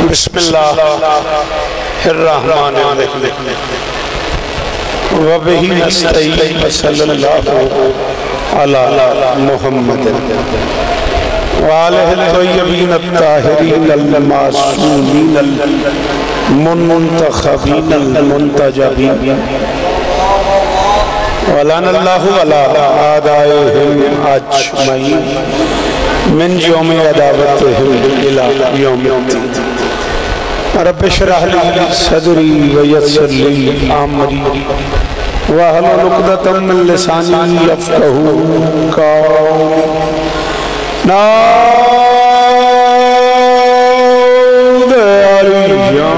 बिस्मिल्लाहिर्रहमानिर्रहीम व बिही नस्तईन व सल्लल्लाहु अला मुहम्मद व आलिहि तय्यबीन अत्ताहिरीन अल-मासूमीन अल-मुंतखबीन अल-मुंतजबीन व लअनल्लाहु अला आदाइहिम अजमईन मिन यौमि अदावतिहिम इला यौमिद्दीन। रब्बि इश्रह ली सदरी व यस्सिर ली अमरी वहलुल उक़दतम मिन लिसानी यफ़क़हू क़ौली। नाद अलैया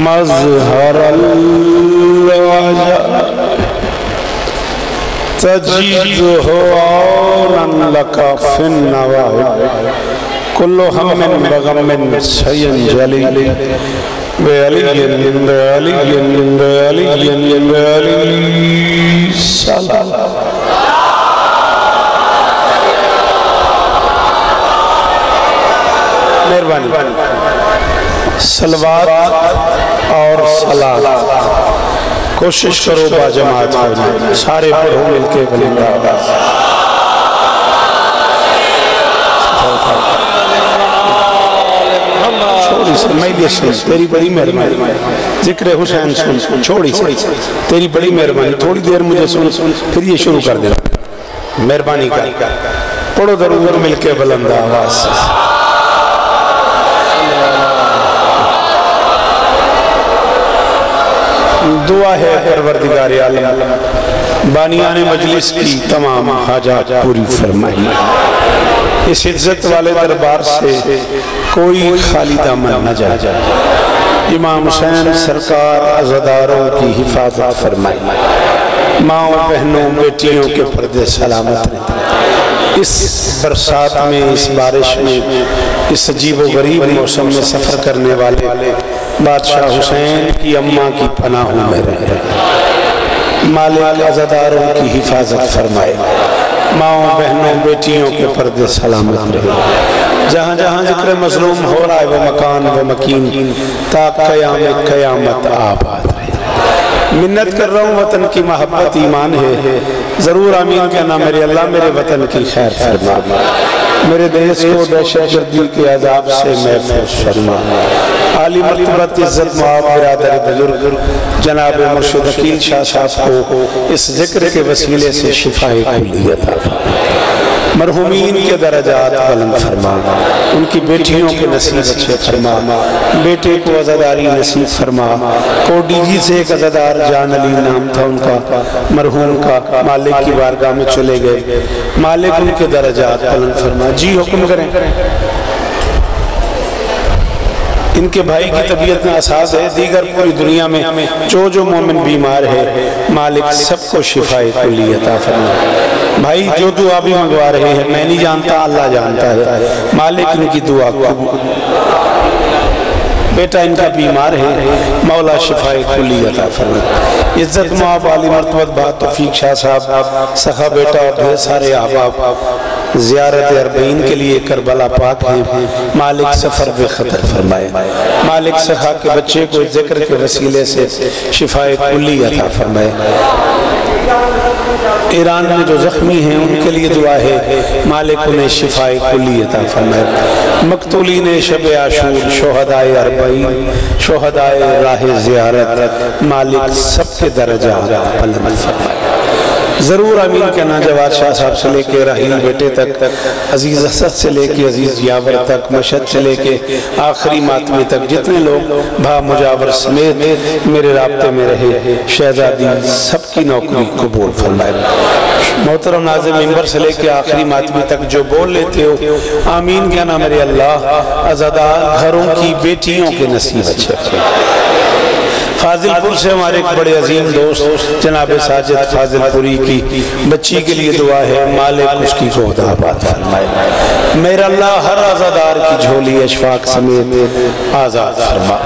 मज़हरल वजह तजीदुहु औनन लका फिन नवाइब कुल्लु हम्मिन बगम्मिन सय्यन जलील वे अलिय्यन वे अलिय्यन वे अलिय्यन वे अली सलाम। मेहरबानी सलवात और सलात कोशिश करो बाजमात हो जाए, सारे पढ़ो मिलके बुलंदा आवाज़। तेरी बड़ी मेहरबानी, जिक्र हुसैन सुन छोड़ी तेरी बड़ी मेहरबानी, थोड़ी देर मुझे सुन फिर ये शुरू कर देना। मेहरबानी कर पढ़ो जरूर मिलके बुलंदा आवाज़। दुआ है परवरदिगार आलम बानियाने मजलिस की तमाम हाजात पूरी फरमाई। इस इज्जत वाले दरबार से कोई खाली दामन न जाए। इमाम हुसैन सरकार अज़ादारों की हिफाजत फरमाई। माओ बहनों बेटियों के पर्दे सलामत रहें। इस बरसात में, इस बारिश में, इस अजीबो गरीब मौसम में सफ़र करने वाले बादशाह हुसैन की अम्मा की पनाहों में रहे। मालिक अज़ादारों की हिफाजत फरमाए। माओ बहनों बेटियों के पर्दे सलामत रहे। जहाँ जहाँ जिक्र मज़लूम हो रहा है वो मकान वो मकीन ता क़यामत आबाद रहे। मिन्नत कर रहा हूँ, वतन की मोहब्बत ईमान है, ज़रूर आमीन कहना मेरे अल्लाह मेरे वतन की खैर फरमा। मेरे देश को दहशतगर्दी के अज़ाब से महफूज़ फरमा। आली मर्तबत इज़्ज़त मआब बिरादर बुजुर्ग जनाब मुर्शिद अकील शाह साहब को इस जिक्र के वसीले से शिफाए कुल्लियत अता फरमा। मरहूमीन के दरजात बुलंद फरमा। उनकी बेटियों के नसीब अच्छे फरमा। बेटे को अज़ादारी नसीब फरमा। कोडीजी से एक अज़ादार जान अली नाम था उनका, मरहूम का, मालिक की बारगाह में चले गए। मालिक उनके दरजात बुलंद फरमा। जी हुक्म करें। इनके भाई की तबीयत में असास है, दीगर पूरी दुनिया में जो मोमिन बीमार है मालिक सबको शिफाए कुल्ली अता फरमा। भाई जो दुआ भी मंगवा रहे हैं मैं नहीं जानता, अल्लाह जानता है। मालिक इनकी दुआ कबूल। बेटा इनका बीमार है, मौला शिफाए कुल्ली अता फरमा। इज्जत मआब आली मर्तबत बा तौफीक शाह साहब सखा बेटा और ढेर सारे अहबाब ज़ियारत अरबईन के लिए करबला पाक हैं। मालिक सफ़र बेखतर फरमाए। मालिक सखा के बच्चे को जिक्र के वसीले से शिफाए कुल्ली अता फरमाए। ईरान में जो जख्मी हैं उनके लिए दुआ है, मालिक उन्हें शिफाए कुल्ली अता फरमाए। मकतूलीन शब आशूर, शोहदाए अरबईन, शोहदाए राह ज़ियारत, मालिक सबके दर्जा बुलंद फरमाए। ज़रूर आमीन कहना। जवाद शाह साहब से लेके राहील बेटे तक, अजीज़ असद से लेके अजीज़ यावर तक, मशद से लेके आखिरी मातमी तक जितने लोग भा मुजावर समेत मेरे राब्ते में रहे, शहजादी सबकी नौकरी कबूल फरमाए। मोहतरम नाज़िम मिंबर से लेके आखिरी मातमी तक जो बोल लेते हो आमीन कहना मेरे अल्लाह। अज़ादार घरों की बेटियों के नसीब अच्छे। फाजिलपुर से हमारे एक बड़े अजीम दोस्त जनाब साजिद फाजिलपुरी की बच्ची के लिए दुआ है, मालिक उसकी गोद आबाद फरमाए। मेरा अल्लाह हर आज़ादार की झोली अशफाक समेत आज़ाद फरमा।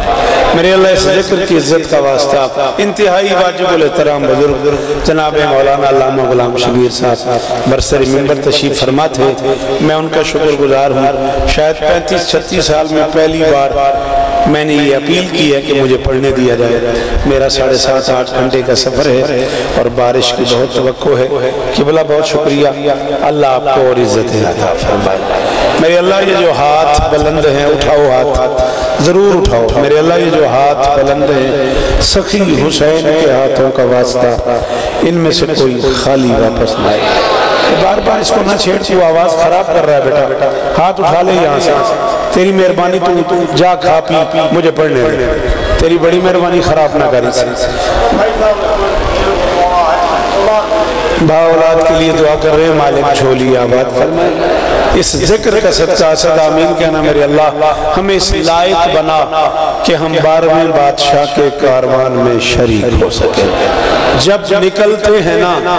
मेरे अल्लाह इस जिक्र की इज्जत का वास्ता इंतहाई वाजिबुल एहतराम बुजुर्ग जनाब मौलाना अल्लामा गुलाम शबीर साहब बरसरी मिंबर तशरीफ फरमा थे। मैं उनका शुक्रगुजार हूँ। शायद 35-36 साल में पहली बार मैंने ये अपील की है कि मुझे पढ़ने दिया जाए। मेरा 7.5-8 घंटे का सफ़र है और बारिश की बहुत तवक्को है। किबला बहुत शुक्रिया, अल्लाह आपको और इज़्ज़त अता फरमाए। मेरे अल्लाह ये जो हाथ बुलंद हैं, उठाओ हाथ ज़रूर उठाओ। मेरे अल्लाह ये जो हाथ बुलंद हैं, सखी हुसैन के हाथों का वास्ता, इनमें से कोई खाली वापस न आए। बार बार इसको ना छेड़, तू आवाज़ ख़राब कर रहा है बेटा। हाथ उठा ले यहाँ से, तेरी मेहरबानी, तू जा खा पी, मुझे पढ़ने दे। तेरी बड़ी मेहरबानी, ख़राब ना करी। औलाद के लिए दुआ कर रहे हैं, मालिक झोली आबाद फरमाए। इस जिक्र का सदका सदा आमीन कहना। मेरे अल्लाह हमें इस लायक बना कि हम 12वें बादशाह के कारवान में शरीक हो सके। जब निकलते हैं ना,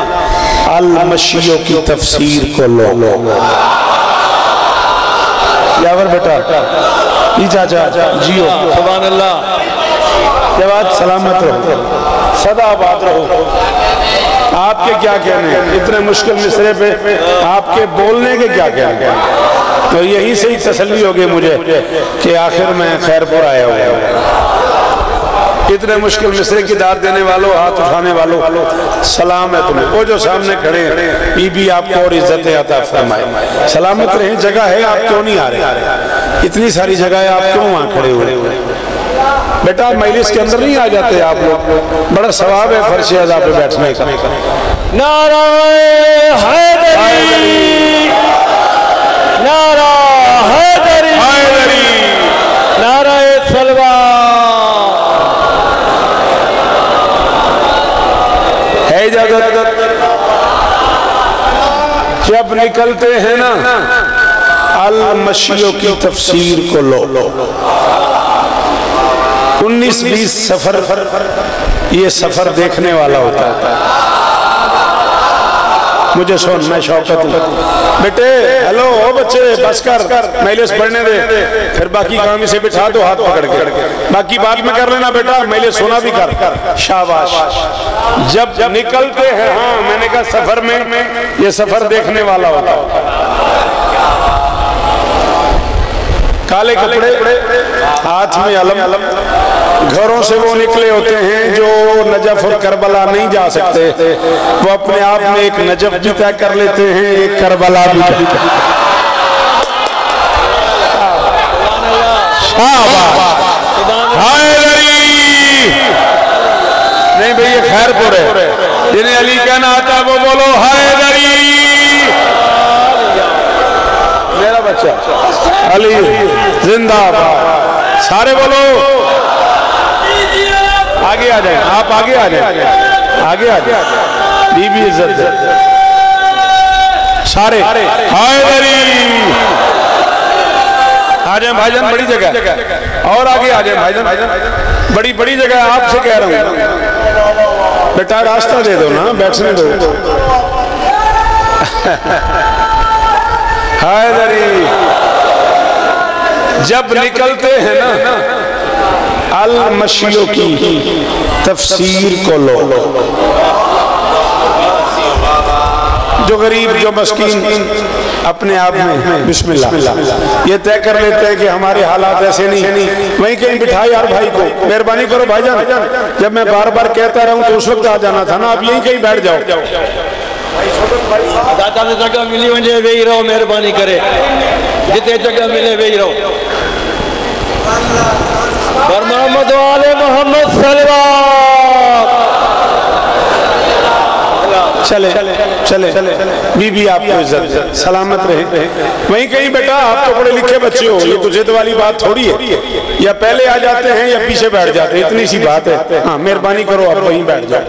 अल मशियों की तफसीर को लो। यावर बेटा जी, चाचा जियो, सुभान अल्लाह, जवाब सलामत रहो, सदा आबाद रहो। आपके क्या कहने, इतने मुश्किल मिसरे पे आपके बोलने के क्या कहने, तो यही से ही तसल्ली हो गई मुझे कि आखिर में खैरपुर आया हुआ। इतने मुश्किल मिसरे की दाद देने वालों, हाथ उठाने वालों, सलाम है तुम्हें। वो जो सामने खड़े हैं, बीबी आपको और इज्जत अता फरमाए। सलामत रहे। जगह है, आप क्यों नहीं आ रहे? इतनी सारी जगह है, आप क्यों वहाँ खड़े हुए? बेटा मजलिस के अंदर नहीं आ जाते आप लोग? बड़ा सवाब है फर्श अज़ा पे बैठने का। नाराए हैदरी, नारा हैदरी, नाराए सलवा। है इजाजत? जब निकलते हैं ना, अल मशियों की तफसीर को लो। 19-20 सफर, ये सफर देखने वाला होता है। मुझे सुन, मैं शौकत हूँ बेटे। हेलो ओ बच्चे, बस कर, मजलिस पढ़ने दे, फिर बाकी काम इसे बिठा दो हाथ पकड़ के। बाकी बात में कर लेना बेटा, मजलिस सुना भी कर। शाबाश। जब निकलते हैं, हाँ मैंने कहा सफर में, ये सफर देखने वाला होता है। काले कपड़े, हाथ में अलम, घरों से वो निकले होते हैं जो नजफ और करबला नहीं जा सकते। वो अपने आप में एक नजफ भी तय कर लेते हैं, एक करबला भी। नहीं भाई, ये खैरपुर है। जिन्हें अली कहना आता है वो बोलो हैदरी। मेरा बच्चा अली जिंदाबाद। सारे बोलो, आगे आ जाए, आप आगे आ जाए, आगे आ जाए। बीबी इज्जत सारे हैदरी आ जाए भाईजान, बड़ी जगह और आगे आ जाए भाईजान, बड़ी बड़ी जगह। आपसे कह रहा हूँ बेटा, रास्ता दे दो ना, बैठने दो। हैदरी जब निकलते हैं ना, अल मशियों की तफसीर को लो। जो गरीब, जो मस्कीन अपने आप में बिस्मिल्लाह ये तय कर लेते हैं कि हमारे हालात ऐसे नहीं, वहीं कहीं बिठा यार भाई को, मेहरबानी करो भाईजान। जब मैं बार बार कहता रहूं तो उस वक्त आ जाना था ना, आप यहीं कहीं बैठ जाओ। दाता ने जगह मिली वजे वेही रहो, मेहरबानी करे, जिते जगह मिले वेही रहो। पर मोहम्मद वाले मोहम्मद सल्लल्लाहु। चले चले चले, बीबी आपको इज्जत सलामत रहे। वहीं कहीं बेटा, आप तो पढ़े लिखे बच्चे हो, ये तो जिद वाली बात थोड़ी है। या पहले आ जाते हैं या पीछे बैठ जाते हैं, इतनी सी बात है। हाँ मेहरबानी करो, आप वहीं बैठ जाओ।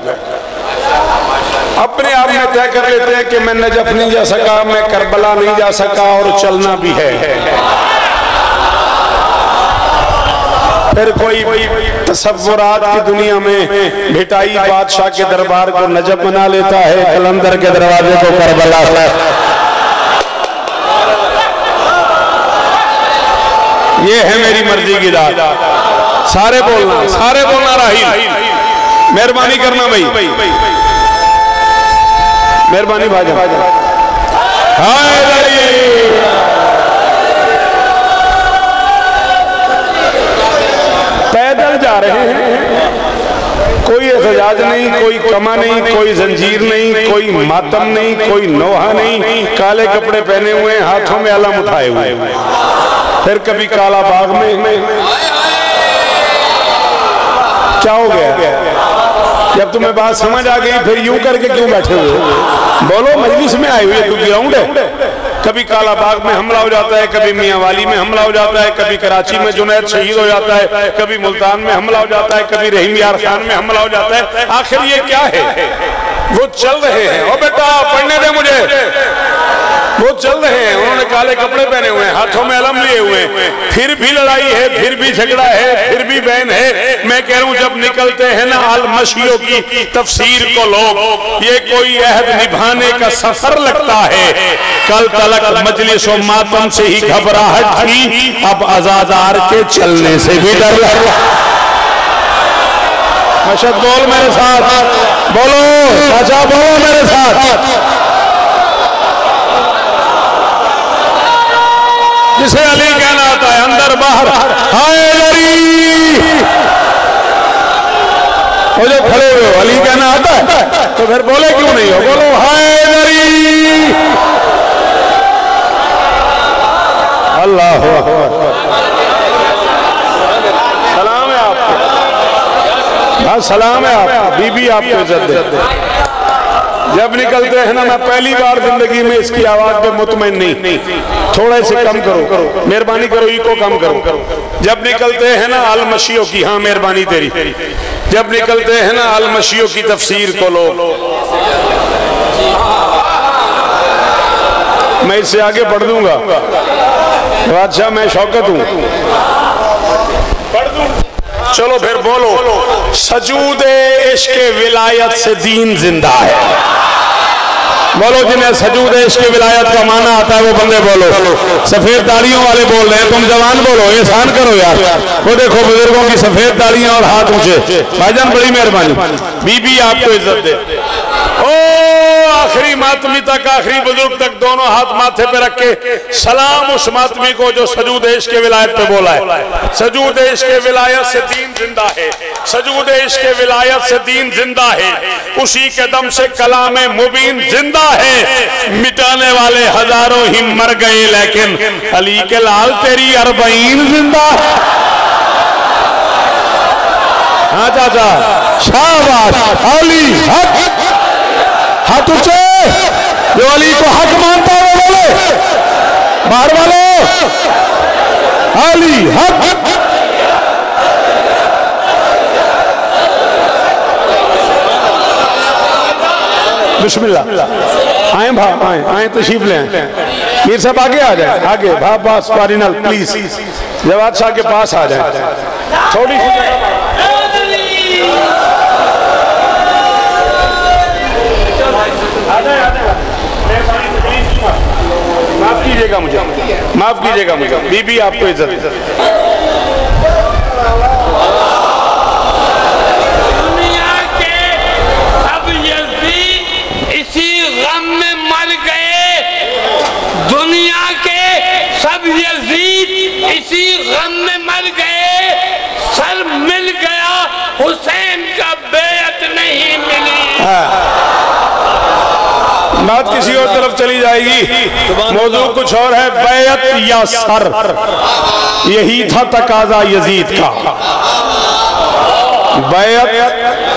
अपने आप में तय कर लेते हैं कि मैं नजफ नहीं जा सका, मैं करबला नहीं जा सका और चलना भी है। फिर कोई तसव्वुरात की दुनिया में भिटाई बादशाह के दरबार को नजफ बना लेता है, कलंदर के दरवाजे को करबला। ये है मेरी मर्जी की दाद। सारे बोलना राहील। मेहरबानी करना भाई, मेहरबानी भाजा। पैदल जा रहे हैं, कोई एहतजाज नहीं, कोई कमा नहीं, कोई जंजीर नहीं, कोई मातम नहीं, कोई नोहा नहीं, काले कपड़े पहने हुए, हाथों में अलम उठाए हुए। फिर कभी काला बाग में क्या हो गया? जब तुम्हें बात समझ आ गई फिर यूं करके क्यों बैठे हुए? बोलो, मजलिस में आए हुए, कोई ग्राउंड है? कभी काला बाग में हमला हो जाता है, कभी मियां वाली में हमला हो जाता है, कभी कराची में जुनैद शहीद हो जाता है, कभी मुल्तान में हमला हो जाता है, कभी रहीम यार खान में हमला हो जाता है। आखिर ये क्या है? वो चल रहे हैं। ओ बेटा पढ़ने दे मुझे। वो चल रहे हैं, उन्होंने काले कपड़े पहने हुए हैं, हाथों में अलम लिए हुए हैं, फिर भी लड़ाई है, फिर भी झगड़ा है, फिर भी बैन है। मैं कह रहा हूं जब निकलते हैं ना अल मशीयों की तफसीर को लोग, ये कोई अहद निभाने का सफर लगता है। कल तलक मजलिस व मातम से ही घबराहट थी, अब आजादार के चलने से भी डर लगा। मशद बोल मेरे साथ, बोलो चाचा, बोलो मेरे साथ। जिसे अली कहना आता है अंदर बाहर, हाय अली। वो जो खड़े हुए हो अली कहना आता है तो फिर बोले क्यों नहीं हो? बोलो हाय अली। अल्लाह सलाम है आपको, हाँ सलाम है आपको। बीबी आपको इज्जत दे। जब निकलते हैं ना, मैं पहली बार जिंदगी में इसकी आवाज पे मुतमईन नहीं, थोड़े से कम करो, मेहरबानी करो, इको कम करो। जब निकलते हैं ना अल मशीयों की, हाँ मेहरबानी तेरी, जब निकलते हैं ना अल मशीयों की तफसीर को लो। मैं इससे आगे पढ़ दूंगा। बादशाह मैं शौकत हूं, पढ़ दूं। चलो फिर बोलो, सजूदे इश्क विलायत से दीन जिंदा है। बोलो जिन्हें सजूद इश्क विलायत का माना आता है वो बंदे बोलो। सफेद दाढ़ियों वाले बोल रहे हैं, तुम जवान बोलो, एहसान करो यार। वो देखो बुजुर्गों की सफेद दाढ़ियां और हाथ ऊंचे। भाईजान बड़ी मेहरबानी, बीबी आपको इज्जत दे। ओ आखिरी मातमी तक, आखिरी बुजुर्ग तक दोनों हाथ माथे पे रख के सलाम उस मातमी को जो सजूद इश्क विलायत पे बोला है। सजूद इश्क विलायत से दीन जिंदा है, सजूद इश्क विलायत से दीन जिंदा है, उसी के दम से कलाम मुबीन जिंदा है। मिटाने वाले हजारों ही मर गए, लेकिन अली के लाल तेरी अरबईन जिंदा है। हाँ चाचा, शाबाश, अली हक, हाथ ऊंचे, जो अली को हक मानता है वो बोले, बाहर वालों, अली हक। बिस्मिल्लाह, आए भाव, आए तशरीफ ले। मीर साहब आगे आ जाए, आगे भाव पास पारिनल प्लीज, जवाद शाह के पास आ जाए थोड़ी सी। माफ कीजिएगा मुझे, माफ कीजिएगा मुझे, बीबी आपको इज्जत। दुनिया के सब यजीद इसी गम में मर गए, दुनिया के सब यजीद इसी गम में मर गए। सर मिल गया, हुसैन का बेअत नहीं मिली। बात किसी और तरफ चली जाएगी, मौजू कुछ और है। बैत या सर, यही था तकाजा यजीद का। बैत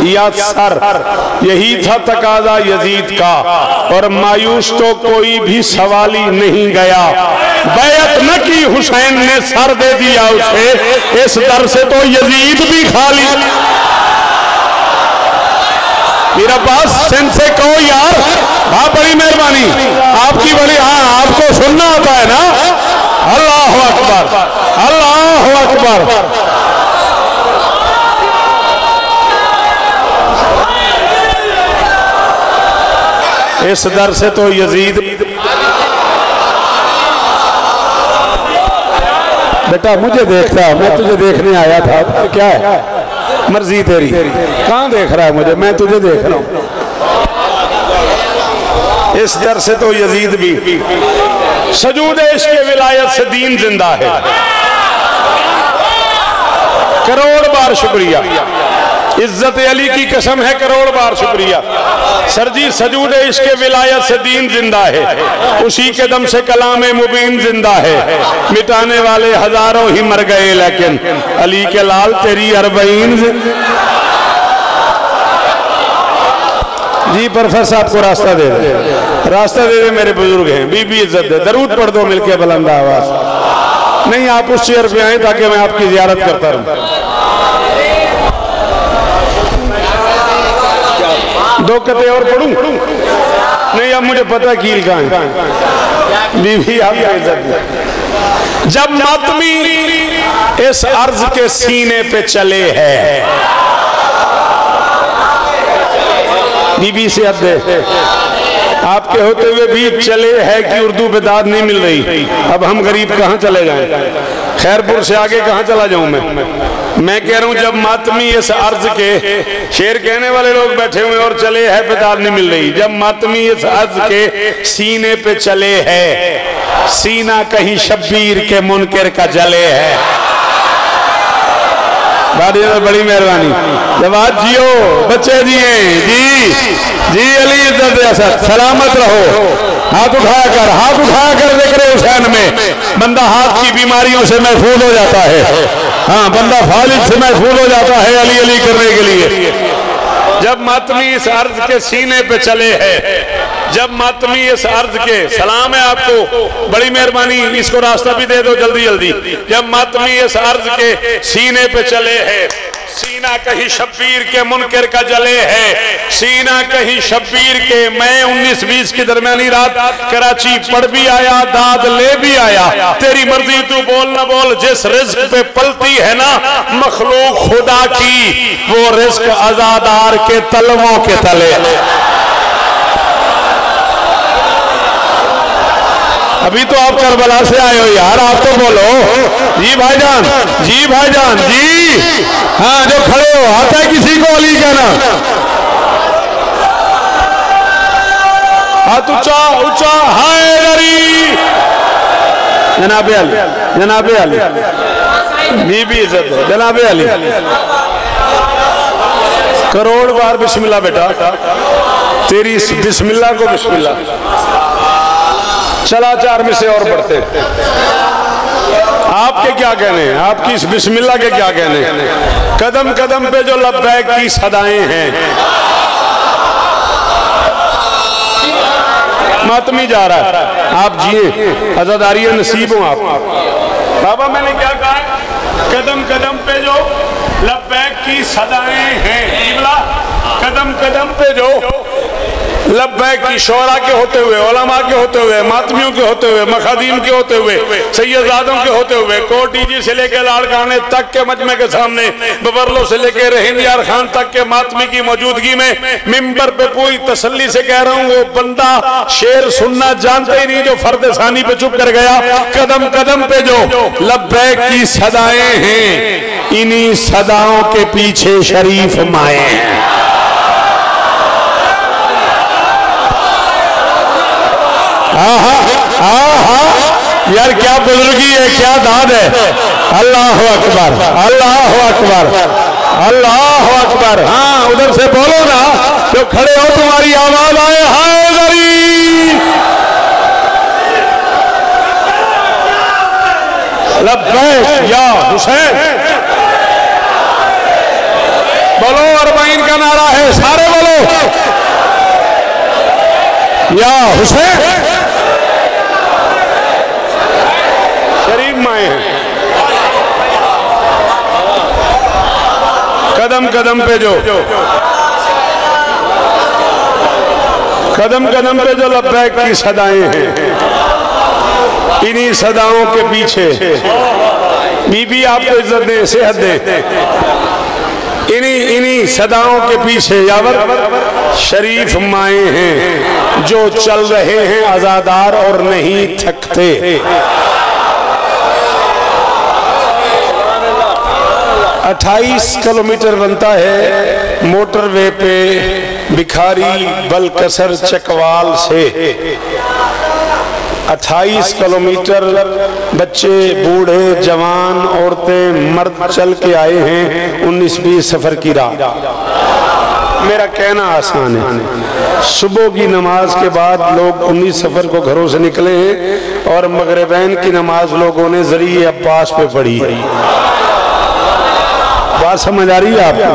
या सर, यही था तकाजा यजीद का, और मायूस तो कोई भी सवाल ही नहीं गया। बैत न की हुसैन ने, सर दे दिया उसे, इस दर से तो यजीद भी खाली। मेरा पास सिंध से कहो यार, हाँ बड़ी मेहरबानी आपकी, बड़ी, हाँ आपको सुनना आता है ना। अल्लाह अकबर, अल्लाह अकबर। इस दर से तो यजीद, बेटा मुझे देखता, मैं तुझे देखने आया था। क्या है मर्जी तेरी, कहाँ देख रहा है मुझे, मैं तुझे देख रहा हूँ। इस डर से तो यजीद भी सजूद इश्क़ विलायत से दीन जिंदा है। करोड़ बार शुक्रिया, इज्जत अली की कसम है, करोड़ बार शुक्रिया। सर जी सजूद इश्क़ विलायत से दीन जिंदा है, उसी के दम से कलाम मुबीन जिंदा है। मिटाने वाले हजारों ही मर गए, लेकिन अली के लाल तेरी अरबईन। जी प्रोफेसर साहब को रास्ता दे दे, रास्ता दे दे, मेरे बुजुर्ग हैं। बीबी इज्जत दे, दरूद पढ़ दो मिलके बुलंद आवाज। नहीं आप उस चेयर पे आए ताकि मैं आपकी जियारत करता रहूं। दो कते और पढ़ूं? नहीं अब मुझे पता कील कहाँ है। बीबी आप इज्जत दे। जब मातमी इस अर्ज के सीने पे चले है, बीबी से अब दे, आपके होते हुए भी चले है कि उर्दू पे दाद नहीं मिल रही। अब हम गरीब कहाँ चले जाएं? खैरपुर से आगे कहाँ चला जाऊं मैं कह रहा हूं जब मातमी इस अर्ज के, शेर कहने वाले लोग बैठे हुए और चले है पे दाद नहीं मिल रही। जब मातमी इस अर्ज के सीने पे चले है, सीना कहीं शब्बीर के मुनकर का जले है। बड़ी मेहरबानी, जवाब जियो बच्चे जिए जी अली इज्जत सलामत रहो। हाथ उठाकर जिक्र हुसैन में बंदा हाथ की बीमारियों से महफूज हो जाता है। हाँ बंदा फालिज से महफूज हो जाता है अली अली करने के लिए। जब मातमी इस अर्ज के सीने पे चले है, जब मातमी इस अर्ज के, सलाम है आपको, बड़ी मेहरबानी, इसको रास्ता भी दे दो जल्दी जल्दी। जब मातमी इस अर्ज के सीने पे चले है, सीना कहीं शब्बीर के मुनकर का जले है, सीना कहीं शब्बीर के। मैं 19-20 की दरमियानी रात कराची पढ़ भी आया, दाद ले भी आया। तेरी मर्जी तू बोल ना बोल, जिस रिस्क पे पलती है ना मखलूक खुदा की, वो रिस्क आजादार के तलवों के तले। अभी तो आप करबला से आए हो यार, आप तो बोलो जी भाईजान, जी भाईजान जी। हाँ जो खड़े हो, आता है किसी को अली कहना? हाथ ऊंचा ऊंचा, हैदरी। जनाबे अली, जनाबे अली, बीबी इज्जत है, जनाबे अली। करोड़ बार बिस्मिल्लाह बेटा, तेरी इस बिस्मिल्लाह को बिस्मिल्लाह। चला चार में से और बढ़ते। आपके क्या कहने हैं, आपकी इस बिस्मिल्लाह के क्या कहने हैं? कदम कदम पे जो लब्बैक की सदाएं हैं। मातमी जा रहा है, आप जिए, आजादारी नसीब हो आप। बाबा मैंने क्या कहा? कदम कदम पे जो लब्बैक की सदाएं हैं, कदम कदम पे जो लब्बैक की शोरा के होते हुए, उलमा के होते हुए, मातमियों के होते हुए, मखादीम के होते हुए, सैयदादों के होते हुए, कोटी जी से लेकर लाड़काने तक के मजमे के सामने, बबरलो से लेकर हिंद यार खान तक के मातमी की मौजूदगी में मिंबर पे पूरी तसल्ली से कह रहा हूँ, वो बंदा शेर सुनना जानता ही नहीं जो फर्द सानी पे चुप कर गया। कदम कदम पे जो लब्बैक की सदाएं हैं, इन्हीं सदाओं के पीछे शरीफ माए हैं। यार क्या बुजुर्गी है, क्या दाद है। अल्लाह अकबर, अल्लाह अकबर, अल्लाह अकबर। हाँ उधर से बोलो ना, जो खड़े हो तुम्हारी आवाज आए, हैदरी। लब्बैक या हुसैन बोलो, अरबाइन का नारा है, सारे बोलो या हुसैन। शरीफ माए हैं। कदम कदम पे जो, कदम कदम पे जो लब्बैक की सदाएं हैं, इन्हीं सदाओं के पीछे बीबी आपको इज्जत दे, सेहत दे, इन्हीं सदाओं के पीछे यावर शरीफ माए हैं, जो चल रहे हैं आजादार और नहीं थकते। 28 किलोमीटर बनता है मोटरवे पे भिखारी बलकसर चकवाल से। 28 किलोमीटर बच्चे बूढ़े जवान औरतें मर्द चल के आए हैं 19-20 सफर की राह। मेरा कहना आसान है, सुबह की नमाज के बाद लोग 19 सफर को घरों से निकले हैं और मगरिबैन की नमाज लोगों ने जरिए अब्बास पे पढ़ी है। बात समझ आ रही है आपको?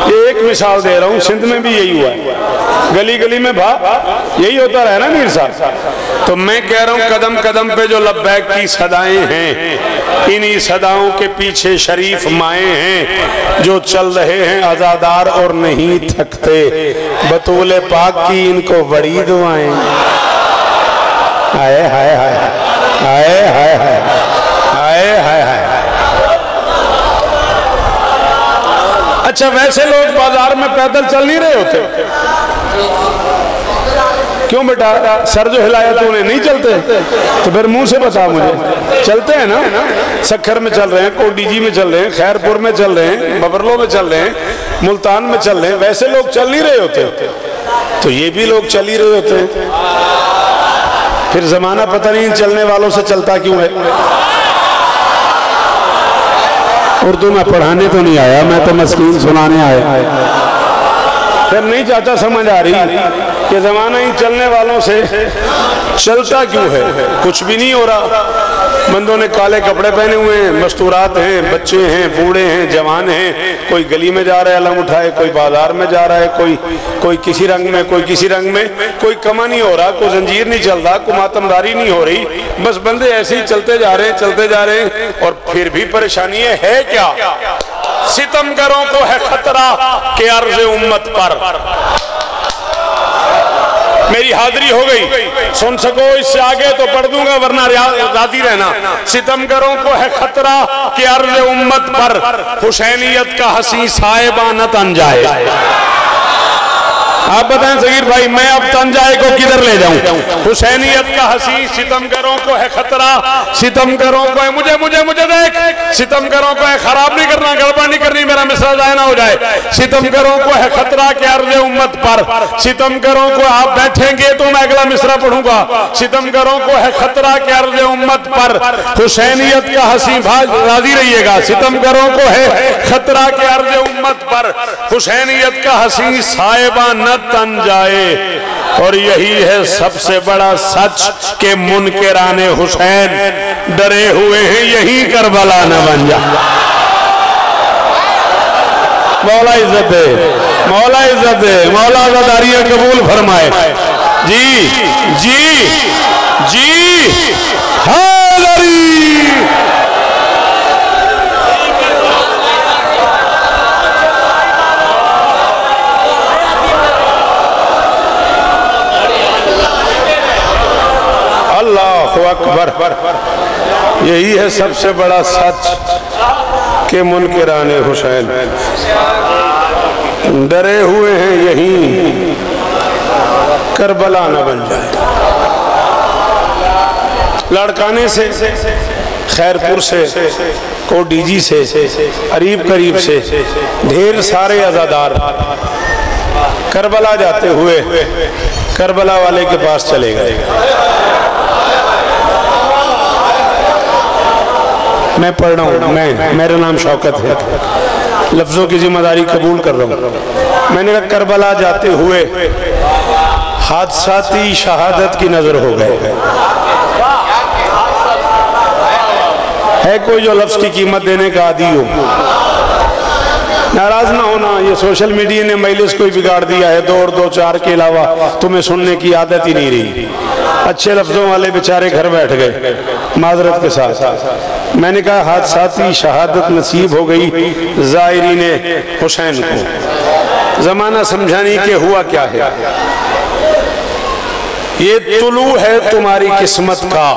ये एक मिसाल दे रहा हूँ, सिंध में भी यही हुआ है, गली गली में यही होता रहा ना मीर साहब। तो मैं कह रहा हूँ कदम कदम पे जो लब्बैक की सदाएं हैं, इन्हीं सदाओं के पीछे शरीफ माए हैं जो चल रहे हैं आजादार और नहीं थकते। बतूल पाक की इनको बड़ी दुआएं। हाय हाय हाय हाय हाय हाय हाय हाय हाय। अच्छा, वैसे लोग बाजार में पैदल चल नहीं रहे होते? क्यों बेटा, सर जो हिलाया तूने, नहीं चलते? तो फिर मुंह से बता मुझे। चलते हैं ना, सक्खर में चल रहे हैं, कोडीजी में चल रहे हैं, खैरपुर में चल रहे हैं, बबरलो में चल रहे हैं, मुल्तान में चल रहे हैं। वैसे लोग चल नहीं रहे होते, तो ये भी लोग चल ही रहे होते हैं। फिर जमाना पता नहीं चलने वालों से चलता क्यों है। उर्दू में पढ़ाने तो नहीं आया, मैं तो मस्कीन सुनाने आया। फिर नहीं चाचा समझ आ रही कि जमाना ही चलने वालों से चलता क्यों है। कुछ भी नहीं हो रहा, बंदों ने काले कपड़े पहने हुए हैं, मस्तूरात हैं, बच्चे हैं, बूढ़े हैं, जवान हैं। कोई गली में जा रहा है अलम उठाए, कोई बाजार में जा रहा है, कोई किसी रंग में, कोई किसी रंग में। कोई कमा नहीं हो रहा, कोई जंजीर नहीं चल रहा, कोई मातमदारी नहीं हो रही। बस बंदे ऐसे ही चलते जा रहे हैं, चलते जा रहे हैं। और फिर भी परेशानी है क्या? सितमगरों को है खतरा के अर्ज उम्मत पर। मेरी हाजिरी हो गई, सुन सको इससे आगे तो पढ़ दूंगा, वरना राजी रहना। सितमगरों को है खतरा कि अर्ज उम्मत पर हुसैनियत का हसी साहिबा न तन जाए। आप बताएं सगीर भाई, मैं अब तंजाए को किधर ले जाऊं? हुसैनियत का हसी सितमगरों को है खतरा, सितमगरों को है मुझे मुझे मुझे देख, सितमगरों को है खराब नहीं करना, गड़बड़ नहीं करनी, मेरा मिसरा जाया ना हो जाए। सितमगरों को है खतरा के अर्ज उम्मत पर, सितमगरों को आप बैठेंगे तो मैं अगला मिसरा पढ़ूंगा। सितमगरों को है खतरा के अर्ज उम्मत पर हुसैनियत का हसी, भाज राजी रहिएगा। सितमगरों को है खतरा के अर्ज उम्मत पर हुसैनियत का हसी साहिबा न तन जाए। और यही है सबसे बड़ा सच के मुनकिराने हुसैन डरे हुए हैं यही करबला न बन जाए। मौला इज्जत है, मौला इज्जत है, मौला आज़ादारियां कबूल फरमाए। जी जी जी हाज़री। अल्लाहु अकबर। यही है सबसे बड़ा सच के मुनकिराने हुसैन डरे हुए हैं यही करबला न बन जाए। लड़काने से, खैरपुर से, कोडीजी से, करीब करीब से ढेर सारे आज़ादार करबला जाते हुए करबला वाले के पास चले गए। मैं पढ़ रहा हूँ, मेरा नाम शौकत है, लफ्जों की जिम्मेदारी कबूल कर रहा हूँ। मैंने कहा करबला जाते हुए हादसाती शहादत की नजर हो गए। है कोई जो लफ्ज की कीमत देने का आदी हो? नाराज ना होना, ये सोशल मीडिया ने मजलिस को बिगाड़ दिया है। 2 और 2 4 के अलावा तुम्हें सुनने की आदत ही नहीं रही। अच्छे लफ्जों वाले बेचारे घर बैठ गए माजरत के साथ। मैंने कहा हादसाती शहादत नसीब हो गई ज़ायरीन हुसैन को। जमाना समझाने के हुआ क्या है, ये तुलू है तुम्हारी किस्मत का,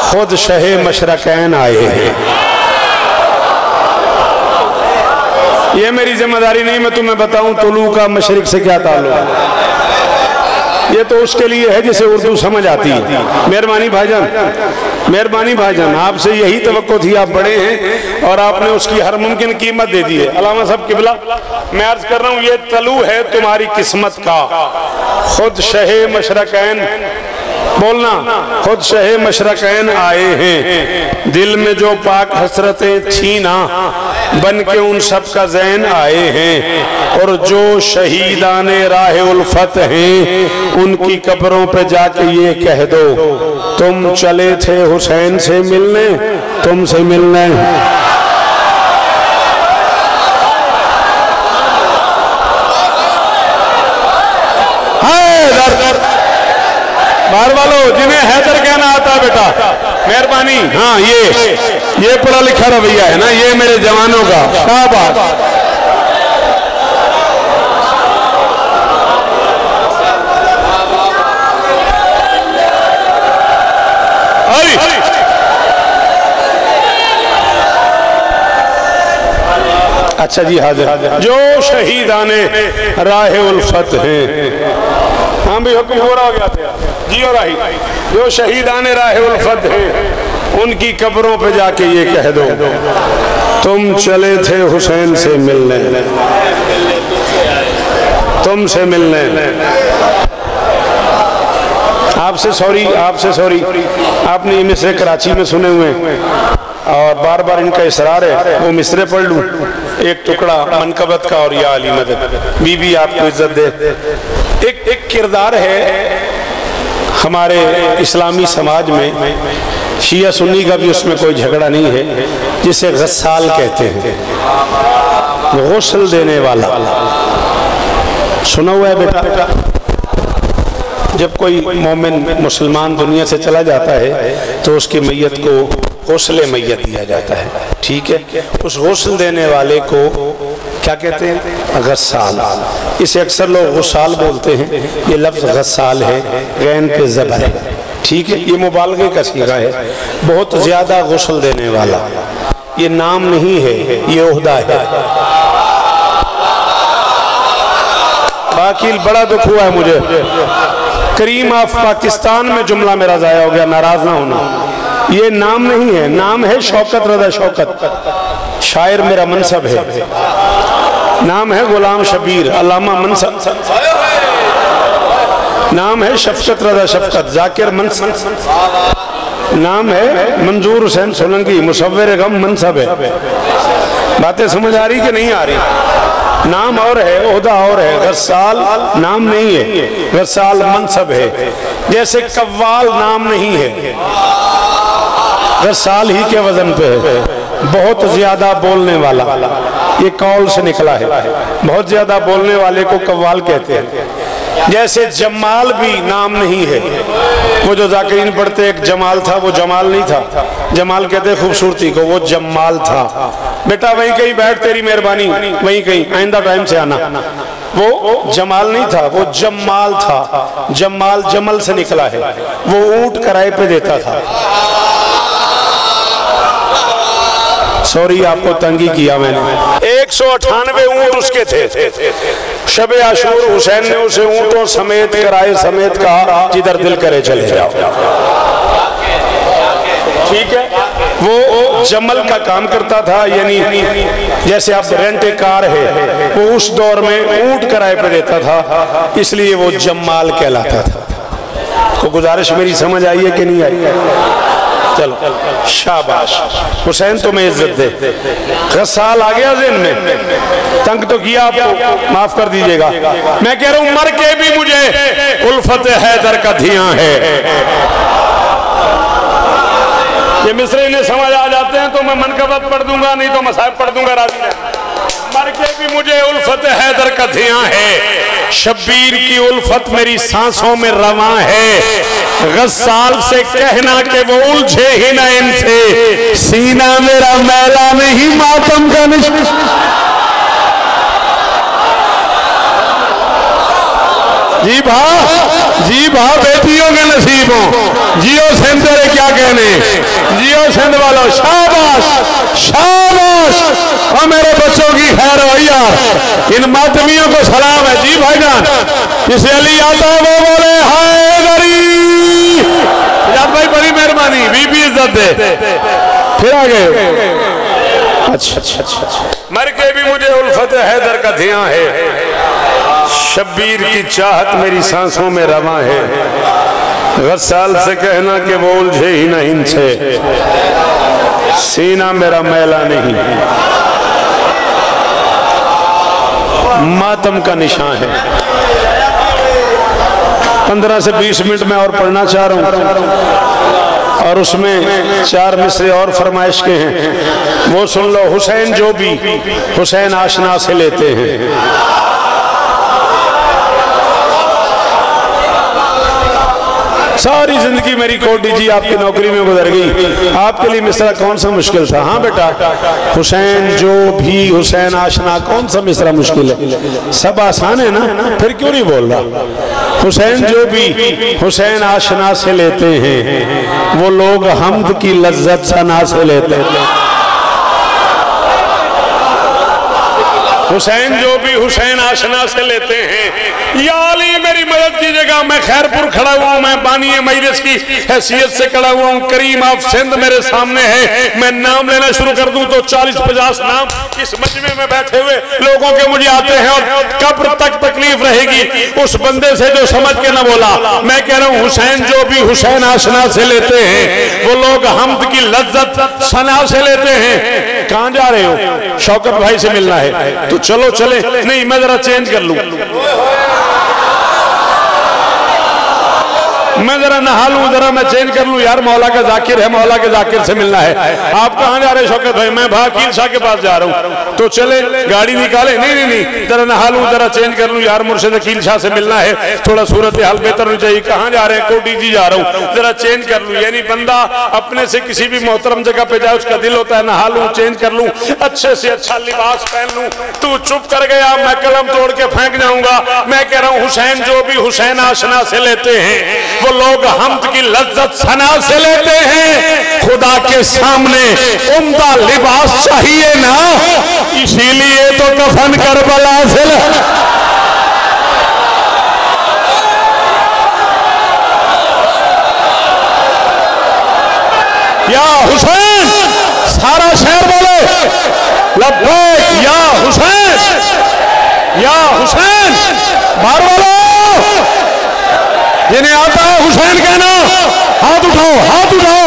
खुद शहे मशरकैन आए हैं। ये मेरी जिम्मेदारी नहीं मैं तुम्हें बताऊं तुलू का मशरिक से क्या ताल्लुक है। ये तो उसके लिए है जिसे उर्दू समझ आती है। मेहरबानी भाईजान, मेहरबानी भाईजान, आपसे यही तवक्को थी, आप बड़े हैं और आपने उसकी हर मुमकिन कीमत दे दी है। अल्लामा साहब किबला, मैं अर्ज कर रहा हूँ, ये तलू है तुम्हारी किस्मत का, खुद शहे मशरकैन, बोलना, खुद शहे मशरकैन आए हैं, दिल में जो पाक हसरतें थी ना, बन के उन सब का ज़ैन आए हैं, और जो शहीदाने राह उल्फत हैं, उनकी कब्रों पे जाके ये कह दो, तुम चले थे हुसैन से मिलने, तुमसे मिलने। बाहर वालों जिन्हें हैदर कहना आता है बेटा, मेहरबानी, हाँ ये पढ़ा लिखा रवैया है ना, ये मेरे जवानों का। शाबाश। अच्छा जी, हाजिर। जो शहीदाने राह उल्फत हैं, हाँ भी हुक्म हो रहा हो गया था जी, और आई, जो शहीदाने राह उल्फत हैं, उनकी कब्रों पे जाके ये कह दो, तुम चले थे हुसैन से मिलने, तुमसे मिलने। आपसे सॉरी, आपसे सॉरी, आपने ये मिसरे कराची में सुने हुए और बार बार इनका इसरार है वो मिसरे पढ़ लूं, एक टुकड़ा मनकबत का और या अली मदद, बीबी आपको इज्जत दे। एक किरदार है हमारे इस्लामी समाज में, शिया सुन्नी का भी उसमें कोई झगड़ा नहीं है, जिसे गस्साल कहते हैं, गुस्ल देने वाला। सुना हुआ है बेटा? जब कोई मोमिन मुसलमान दुनिया से चला जाता है तो उसकी मैयत को गौसले मैयत दिया जाता है, ठीक है। उस गौसल देने वाले को क्या कहते हैं? गस्साल। इसे अक्सर लोग गुस्साल बोलते हैं, ये लफ्ज़ गस्साल है, गैन पे ज़बर है, ठीक है। ये मुबालगे का सीगा है, बहुत ज़्यादा गुस्ल देने वाला। ये नाम नहीं है, ये ओहदा है। बाकी बड़ा दुख हुआ है मुझे, करीम ऑफ पाकिस्तान में जुमला मेरा ज़ाया हो गया, नाराज ना होना। ये नाम नहीं है, नाम है शौकत रज़ा शौकत, शायर मेरा मनसब है, नाम है गुलाम शबीर, अल्लामा मनसब, नाम है शफकत रज़ा शफकत, जाकिर मनसब, नाम है मंजूर हुसैन सोलंकी, मुसव्विर गम मनसब है। बातें समझ आ रही कि नहीं आ रही? नाम और है, ओहदा और है। गस्साल नाम नहीं है, गस्साल मनसब है। जैसे कव्वाल नाम नहीं है, गस्साल ही के वजन पे है। बहुत ज्यादा बोलने वाला, ये कौल से निकला है, बहुत ज्यादा बोलने वाले को कव्वाल कहते हैं। जैसे जमाल भी नाम नहीं है, वो जो जाकिरीन पढ़ते एक जमाल था, वो जमाल नहीं था, जमाल कहते खूबसूरती को, वो जमाल था। बेटा वहीं कहीं बैठ, तेरी मेहरबानी, वहीं कहीं, आइंदा टाइम से आना। वो जमाल नहीं था, वो जमाल था। जमाल जमल से निकला है, वो ऊंट किराए पे देता था। सॉरी आपको तंगी किया मैंने। 198 ऊंट उसके थे। शबे आशूर हुसैन ने उसे ऊंटों समेत, किराए समेत कहा, जिधर दिल करे चले जाओ, ठीक है। वो जमल का काम करता था, यानी जैसे आप रेंट ए कार है, वो उस दौर में ऊंट किराए पे देता था, इसलिए वो जमाल कहलाता था। तो गुजारिश मेरी समझ आई है कि नहीं आई? चलो शाबाश, हुसैन तुम्हें इज्जत दे। गस्साल आ गया ज़हन में, तंग तो किया आपको, माफ कर दीजिएगा। मैं कह रहा हूं मर के भी मुझे उल्फत हैदर का धियां है। ये मिसरे इन्हें समझ आ जाते हैं तो मैं मनकबत पढ़ दूंगा, नहीं तो मसाइब पढ़ दूंगा। राजी है, मर के भी मुझे उल्फत हैदर का धियां है, शब्बीर की उल्फत मेरी सांसों में रवां है। गस्साल से कहना कि वो उलझे ही ना इनसे, सीना मेरा मैला नहीं मातम का निशान। जी भा, जी भा, बेटियों के नसीबों, जियो सिंध तेरे क्या कहने, जियो सिंध वालों, शाबाश शाबाश। और मेरे बच्चों की खैर हो यार। इन मातमियों को सलाम है जी भाईजान। जिसे अली आता है वो बोले हैदरी। यार भाई बड़ी मेहरबानी, बीबी इज्जत दे। फिर आ गए। अच्छा मर के भी मुझे उल्फत हैदर का ध्यान है। शब्बीर की चाहत मेरी सांसों में रवां है। गस्साल से कहना कि वो उलझे ही नहीं इनसे, सीना मेरा मैला नहीं। मातम का निशान है। 15 से 20 मिनट में और पढ़ना चाह रहा हूं, और उसमें 4 मिसरे और फरमाइश के हैं, वो सुन लो। हुसैन जो भी हुसैन आशना से लेते हैं। सारी जिंदगी मेरी कोटी जी आपकी नौकरी में गुजर गई, आपके लिए मिसरा कौन सा मुश्किल था? हाँ बेटा, हुसैन जो भी हुसैन आशना, कौन सा मिसरा मुश्किल है? सब आसान है ना, फिर क्यों नहीं बोल रहा? हुसैन जो भी हुसैन आशना से लेते हैं, वो लोग हम्द की लज्जत सना से लेते हैं। हुसैन जो भी हुसैन आशना से लेते हैं। या अली मेरी मदद कीजिएगा, मैं खैरपुर खड़ा हुआ हूँ, मैं बानी मजलिस की हैसियत से खड़ा हुआ हूँ। करीम ऑफ सिंध मेरे सामने है। मैं नाम लेना शुरू कर दूं तो 40-50 नाम इस मजमे में बैठे हुए लोगों के मुझे आते हैं, और कब्र तक तकलीफ रहेगी उस बंदे से जो समझ के ना बोला। मैं कह रहा हूँ हुसैन जो भी हुसैन आशना से लेते हैं, वो लोग हम्द की लज्जत सना से लेते हैं। कहाँ जा रहे हो? शौकत भाई से मिलना है तो चलो चले। नहीं मैं जरा चेंज कर लूं, मैं जरा नहा लूं, जरा मैं चेंज कर लूं। यार मौला का जाकिर है, मौला के जाकिर से मिलना है। आप कहां जा रहे हैं शौकत भाई? मैं वकील शाह के पास जा रहा हूं। तो चले गाड़ी निकाले? नहीं नहीं नहीं, जरा नहा लूं, जरा चेंज कर लूं। यार मुर्शिद वकील शाह से मिलना है, थोड़ा सूरत हाल बेहतर होनी चाहिए। कहां जा रहे हैं? कोटी जी जा रहा हूं, जरा चेंज कर लूं। यानी बंदा अपने से किसी भी मोहतरम जगह पे जाए, उसका दिल होता है नहा लूं, चेंज कर लूं, अच्छे से अच्छा लिबास पहन लूं। तू चुप कर गया, मैं कलम तोड़ के फेंक जाऊंगा। मैं कह रहा हूं हुसैन जो भी हुसैन आशना से लेते हैं, वो लोग हम्द की लज्जत सना से लेते हैं। खुदा के सामने उम्दा लिबास चाहिए ना, इसीलिए तो कफन करबला से या हुसैन, सारा शहर बोले लब्बैक या हुसैन, या हुसैन। बार बोलो, जिन्हें आता है हुसैन कहना, हाथ उठाओ, हाथ उठाओ।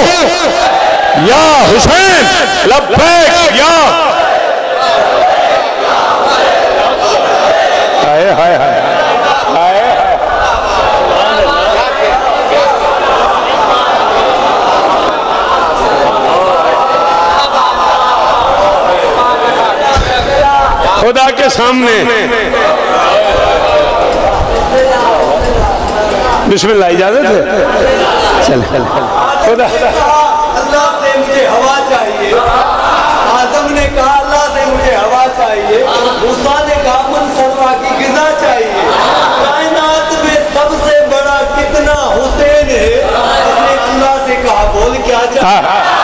या हुसैन लब्बैक या। हाय हाय हाय हाय। खुदा के सामने बिस्मिल्लाह, इजाजत है? चल खुदा। अल्लाह से मुझे हवा चाहिए। आदम ने कहा अल्लाह से मुझे हवा चाहिए। मूसा ने कहा मुनसरवा की गिज़ा चाहिए। कायनात में सबसे बड़ा कितना हुसैन है? उसने अल्लाह से कहा बोल क्या चाहिए?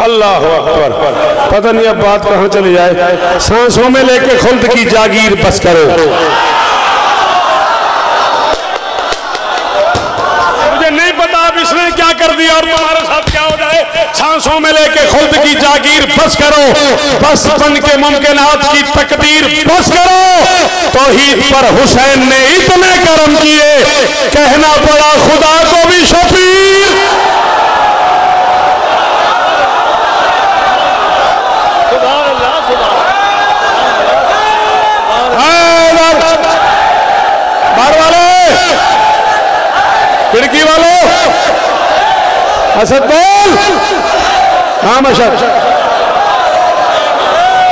अल्लाह अकबर। पता नहीं अब बात कहाँ चली जाए। सांसों में लेके खुल्द की जागीर बस करो। मुझे नहीं पता अब इसने क्या कर दिया और तुम्हारे साथ क्या हो जाए। सांसों में लेके खुल्द की जागीर बस करो, बस बन के मुमकिनात की तकदीर बस करो। तौहीद पर हुसैन ने इतने करम किए, कहना पड़ा खुदा को भी शफीर। बार वाले, खिड़की वालों, असद बोल। हाँ मशद,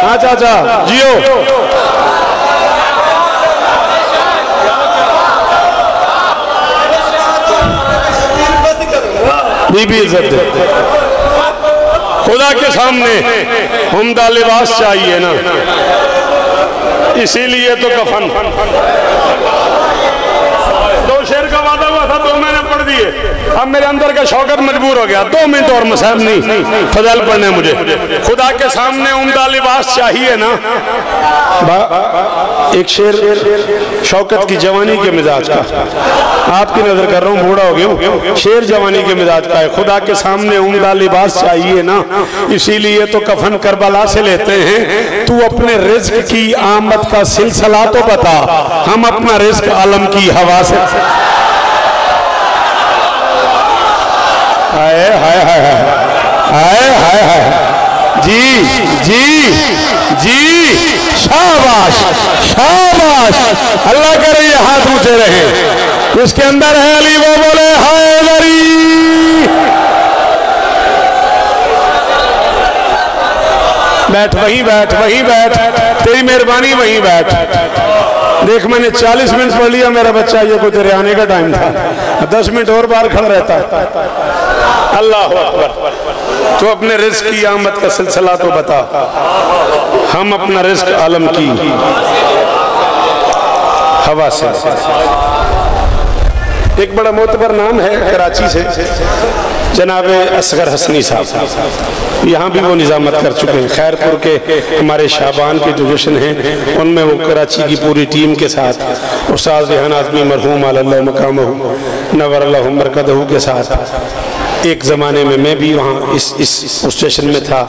हाँ चाचा जियो। ये भी इज्जत दे। खुदा के सामने उम्दा लिबास चाहिए ना, इसीलिए तो कफन। 2 शेर का वादा हुआ था, 2 मैंने पढ़ दिए। अब मेरे अंदर का शौकत मजबूर हो गया, 2 मिनट और मसाब नहीं फजल पढ़ने मुझे। खुदा के सामने उम्दा लिबास चाहिए ना। एक शेर शौकत की जवानी के मिजाज का, आपकी नजर कर रहा हूँ, बूढ़ा हो गया। शेर जवानी के मिजाज का है। खुदा के सामने उम्दा लिबास चाहिए ना, इसीलिए तो कफन करबला से लेते हैं। तू अपने रिज्क की आमद का सिलसिला तो बता, हम अपना रिज्क आलम की हवा से। हाय हाय हाय हाय हाय हाय, जी जी जी, शाबाश शाबाश। अल्लाह करे ये हाथ ऊंचे रहे। इसके अंदर है अली, वो बोले हैदरी। बैठ वहीं बैठ, वहीं बैठ, तेरी मेहरबानी वहीं बैठ। देख मैंने 40 मिनट पढ़ लिया, मेरा बच्चा ये कोई तेरे आने का टाइम था, 10 मिनट और बाहर खड़ा रहता। अल्लाह अकबर। तो अपने रिज़्क की आमद का सिलसिला तो बता, हम अपना रिज़्क आलम की हवा से। एक बड़ा मोतबर नाम है कराची से, जनाब असगर हसनी साहब, यहाँ भी वो निजामत कर चुके हैं। खैरपुर के हमारे शाबान के जो जश्न हैं उनमें वो कराची की पूरी टीम के साथ उस्ताद रेहान आज़मी मरहूम अल्लाह मकामहू नवर अल्लाह मरकदहू के साथ एक ज़माने में मैं भी वहाँ इस स्टेशन में था।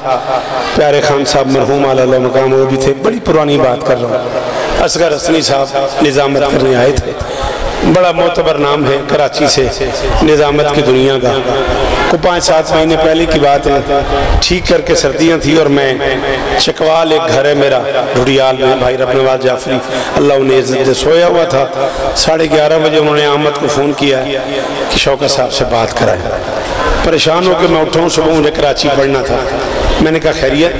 प्यारे खान साहब मरहूम अल्लाह मकामहू भी थे। बड़ी पुरानी बात कर रहा हूँ। असगर हसनी साहब निजामत करने आए थे। बड़ा मोतबर नाम है कराची से, निजामत की दुनिया का। को 5-7 महीने पहले की बात है, ठीक करके सर्दियाँ थी और मैं चकवाल, एक घर है मेरा ढुडियाल में, भाई रबनवाज जाफरी अल्लाह उन्हें इज्जत दे, सोया हुआ था। 11:30 बजे उन्होंने अहमद को फ़ोन किया कि शौकत साहब से बात कराएं। परेशान होकर मैं उठाऊँ, सुबह मुझे कराची पढ़ना था। मैंने कहा खैरियत?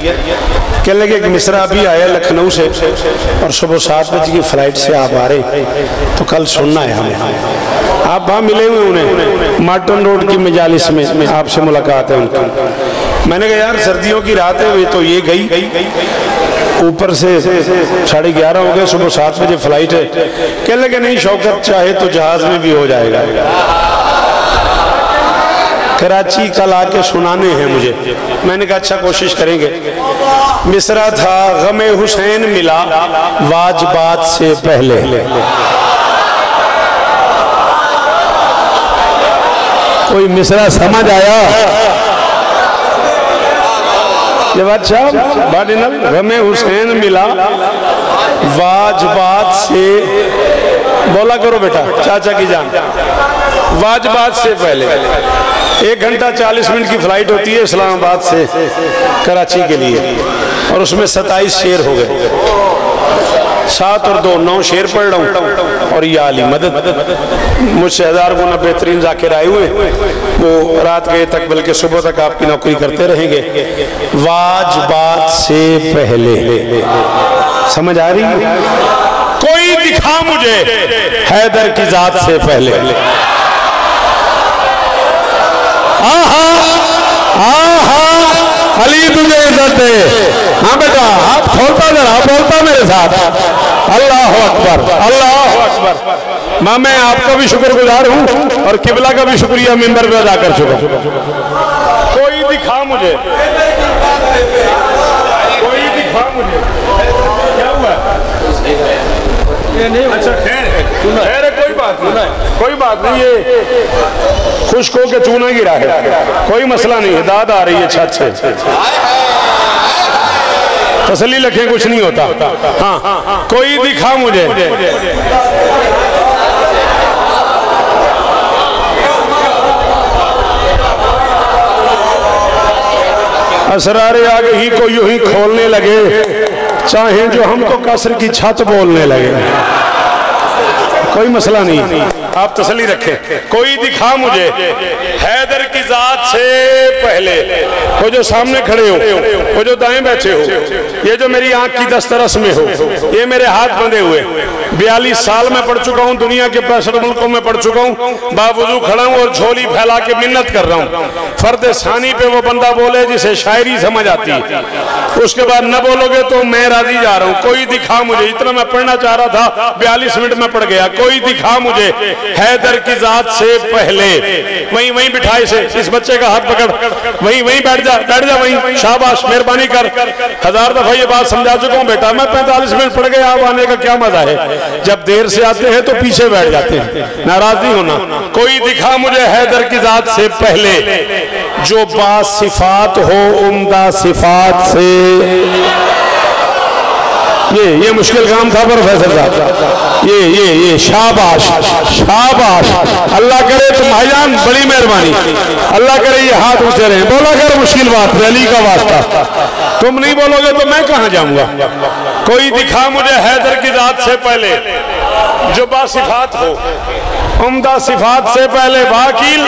कहने लगे कि मिस्रा अभी आया लखनऊ से और सुबह 7 बजे की फ़्लाइट से आप आ रहे, तो कल सुनना है हमें। आप वहाँ मिले हुए उन्हें मार्टन रोड की मजालिस में, आपसे मुलाकात है उनकी। मैंने कहा यार सर्दियों की रात है, वे तो ये गई, ऊपर से 11:30 हो गए, सुबह 7 बजे फ़्लाइट है। कहने लगे नहीं शौकत, चाहे तो जहाज़ में भी हो जाएगा। कराची कल आके सुनाने हैं मुझे। मैंने कहा अच्छा कोशिश करेंगे। मिसरा था, गमे हुसैन मिला वाजबात से पहले। कोई मिसरा समझ आया? जब अच्छा गमे हुसैन मिला वाजबात से, बोला करो बेटा चाचा की जान, वाजबात से पहले। 1 घंटा 40 मिनट की फ़्लाइट होती है इस्लामाबाद से कराची के लिए, और उसमें 27 शेर हो गए। 7 और 2 9 शेर पढ़ रहा हूँ। और या अली मदद, मुझसे 1000 गुना बेहतरीन जाकिर आए हुए, वो रात गए तक बल्कि सुबह तक आपकी नौकरी करते रहेंगे। वाजबात से पहले, समझ आ रही है? कोई दिखा मुझे हैदर की जात से पहले। आहा आहा, अली तुझे इज्जत दे। हाँ बेटा हाथ खोलता जरा, बोलता मेरे साथ अल्लाह अकबर अल्लाह अकबर। माँ मैं आपका भी शुक्रगुजार हूँ और किबला का भी शुक्रिया मिंबर पे अदा कर चुका। कोई दिखा मुझे, कोई दिखा मुझे, क्या हुआ? अच्छा खैर है, कोई बात नहीं, कोई बात नहीं। ये खुश्क हो के चूना गिरा है, कोई मसला नहीं है। दाद आ रही है छत से, तसल्ली रखें, कुछ नहीं होता। हाँ कोई दिखा मुझे। असरारे आगे ही को यूं ही खोलने लगे, चाहे जो हमको कसर की छत बोलने लगे, कोई मसला नहीं। आप तसल्ली रखें। कोई दिखा मुझे हैदर की जात से पहले, वो जो सामने खड़े हो, वो जो दाएं बैठे हो, ये जो मेरी आंख की दस्तरस में हो, ये मेरे हाथ बंधे हुए, 42 साल में पढ़ चुका हूँ, दुनिया के 65 मुल्कों में पढ़ चुका हूँ, बावजूद खड़ा हूँ और झोली फैला के मिन्नत कर रहा हूँ। फर्द सानी पे वो बंदा बोले जिसे शायरी समझ आती है, उसके बाद न बोलोगे तो मैं राजी जा रहा हूँ। कोई दिखा मुझे, इतना मैं पढ़ना चाह रहा था, 42 मिनट में पढ़ गया। कोई दिखा मुझे हैदर की जात से पहले, वहीं वहीं बिठाए से इस बच्चे का हाथ पकड़, वहीं वहीं बैठ जा वहीं, शाबाश, मेहरबानी कर। 1000 दफा ये बात समझा चुका हूँ बेटा, मैं 45 मिनट पढ़ गया, अब आने का क्या मजा है। जब देर से आते हैं तो पीछे बैठ जाते हैं, नाराज नहीं होना। कोई दिखा मुझे हैदर की जात से पहले जो बासिफात हो उम्दा सिफात से। ये मुश्किल काम था प्रोफेसर साहब, ये शाबाश शाबाश। अल्लाह करे तो भाईजान बड़ी मेहरबानी, अल्लाह करे ये हाथ ऊंचे रहे। बोला कर मुश्किल बात, अली का वास्ता, तुम नहीं बोलोगे तो मैं कहां जाऊंगा। कोई दिखा मुझे हैदर की जात से पहले जो बासिफात हो उम्दा सिफात से पहले। बाकील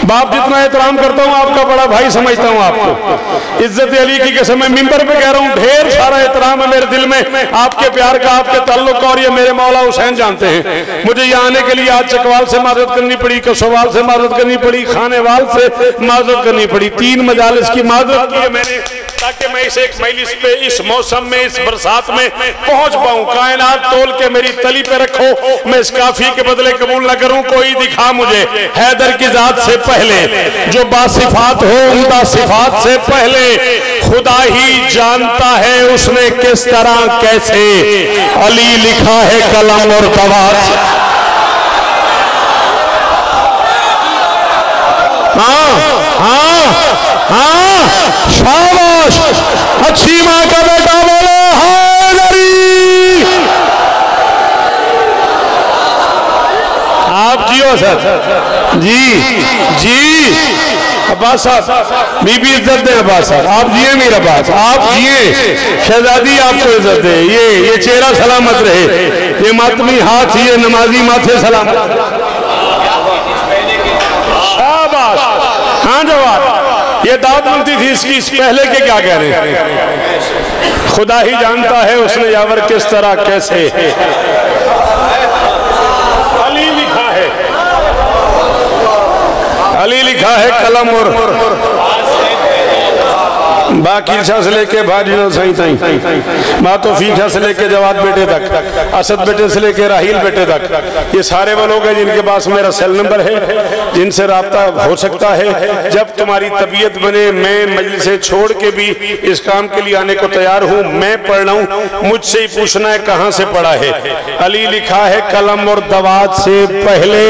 बाप जितना एहतराम करता हूँ आपका बड़ा भाई समझता हूँ आपको, इज्जत अली की कसम मैं मिंबर पे कह रहा हूँ, ढेर सारा एहतराम है मेरे दिल में आपके प्यार का, आपके ताल्लुक का, और ये मेरे मौला हुसैन जानते हैं। मुझे यहाँ आने के लिए आज चकवाल से माजरत करनी पड़ी, कसोवाल से माजरत करनी पड़ी, खानेवाल से माजरत करनी पड़ी, 3 मजालिस की माजरत की है मैंने, ताकि मैं इस एक मजलिस पे इस मौसम में इस बरसात में पहुंच पाऊं। कायनात तोल के मेरी तली पे रखो, मैं इस काफी के बदले कबूल न करूं। कोई दिखा मुझे हैदर की जात से पहले जो बासिफात हो उम्दा सिफात से पहले। खुदा ही जानता है उसने किस तरह कैसे अली लिखा है कलम और दवात। हाँ शाबाश, अच्छी माँ का बेटा बोलो हैदरी। आप जियो सर जी अब्बास साहब, बीबी इज्जत दे अब्बास साहब, आप जिए मेरा अब्बास, आप जिए, शहजादी आपको इज्जत दे, ये चेहरा सलामत रहे, ये मातमी हाथ, ये नमाजी माथे सलामत। शाबाश, हाँ जवाब, ये दावत बनती थी इसकी, इस पहले के क्या कह रहे हैं। खुदा ही जानता है उसने यावर किस तरह कैसे अली लिखा है, अली लिखा है कलम और बाकी से लेके भाजियों सही ताई मातो फीखा से लेके जवाद बेटे तक, असद बेटे से लेके राहील बेटे तक, ये सारे वो लोग हैं जिनके पास मेरा सेल नंबर है, जिनसे राब्ता हो सकता है। जब तुम्हारी तबीयत बने मैं मजलिसे छोड़ के भी इस काम के लिए आने को तैयार हूँ। मैं पढ़ रहा हूँ, मुझसे ही पूछना है कहाँ से पढ़ा है। अली लिखा है कलम और दवात से पहले।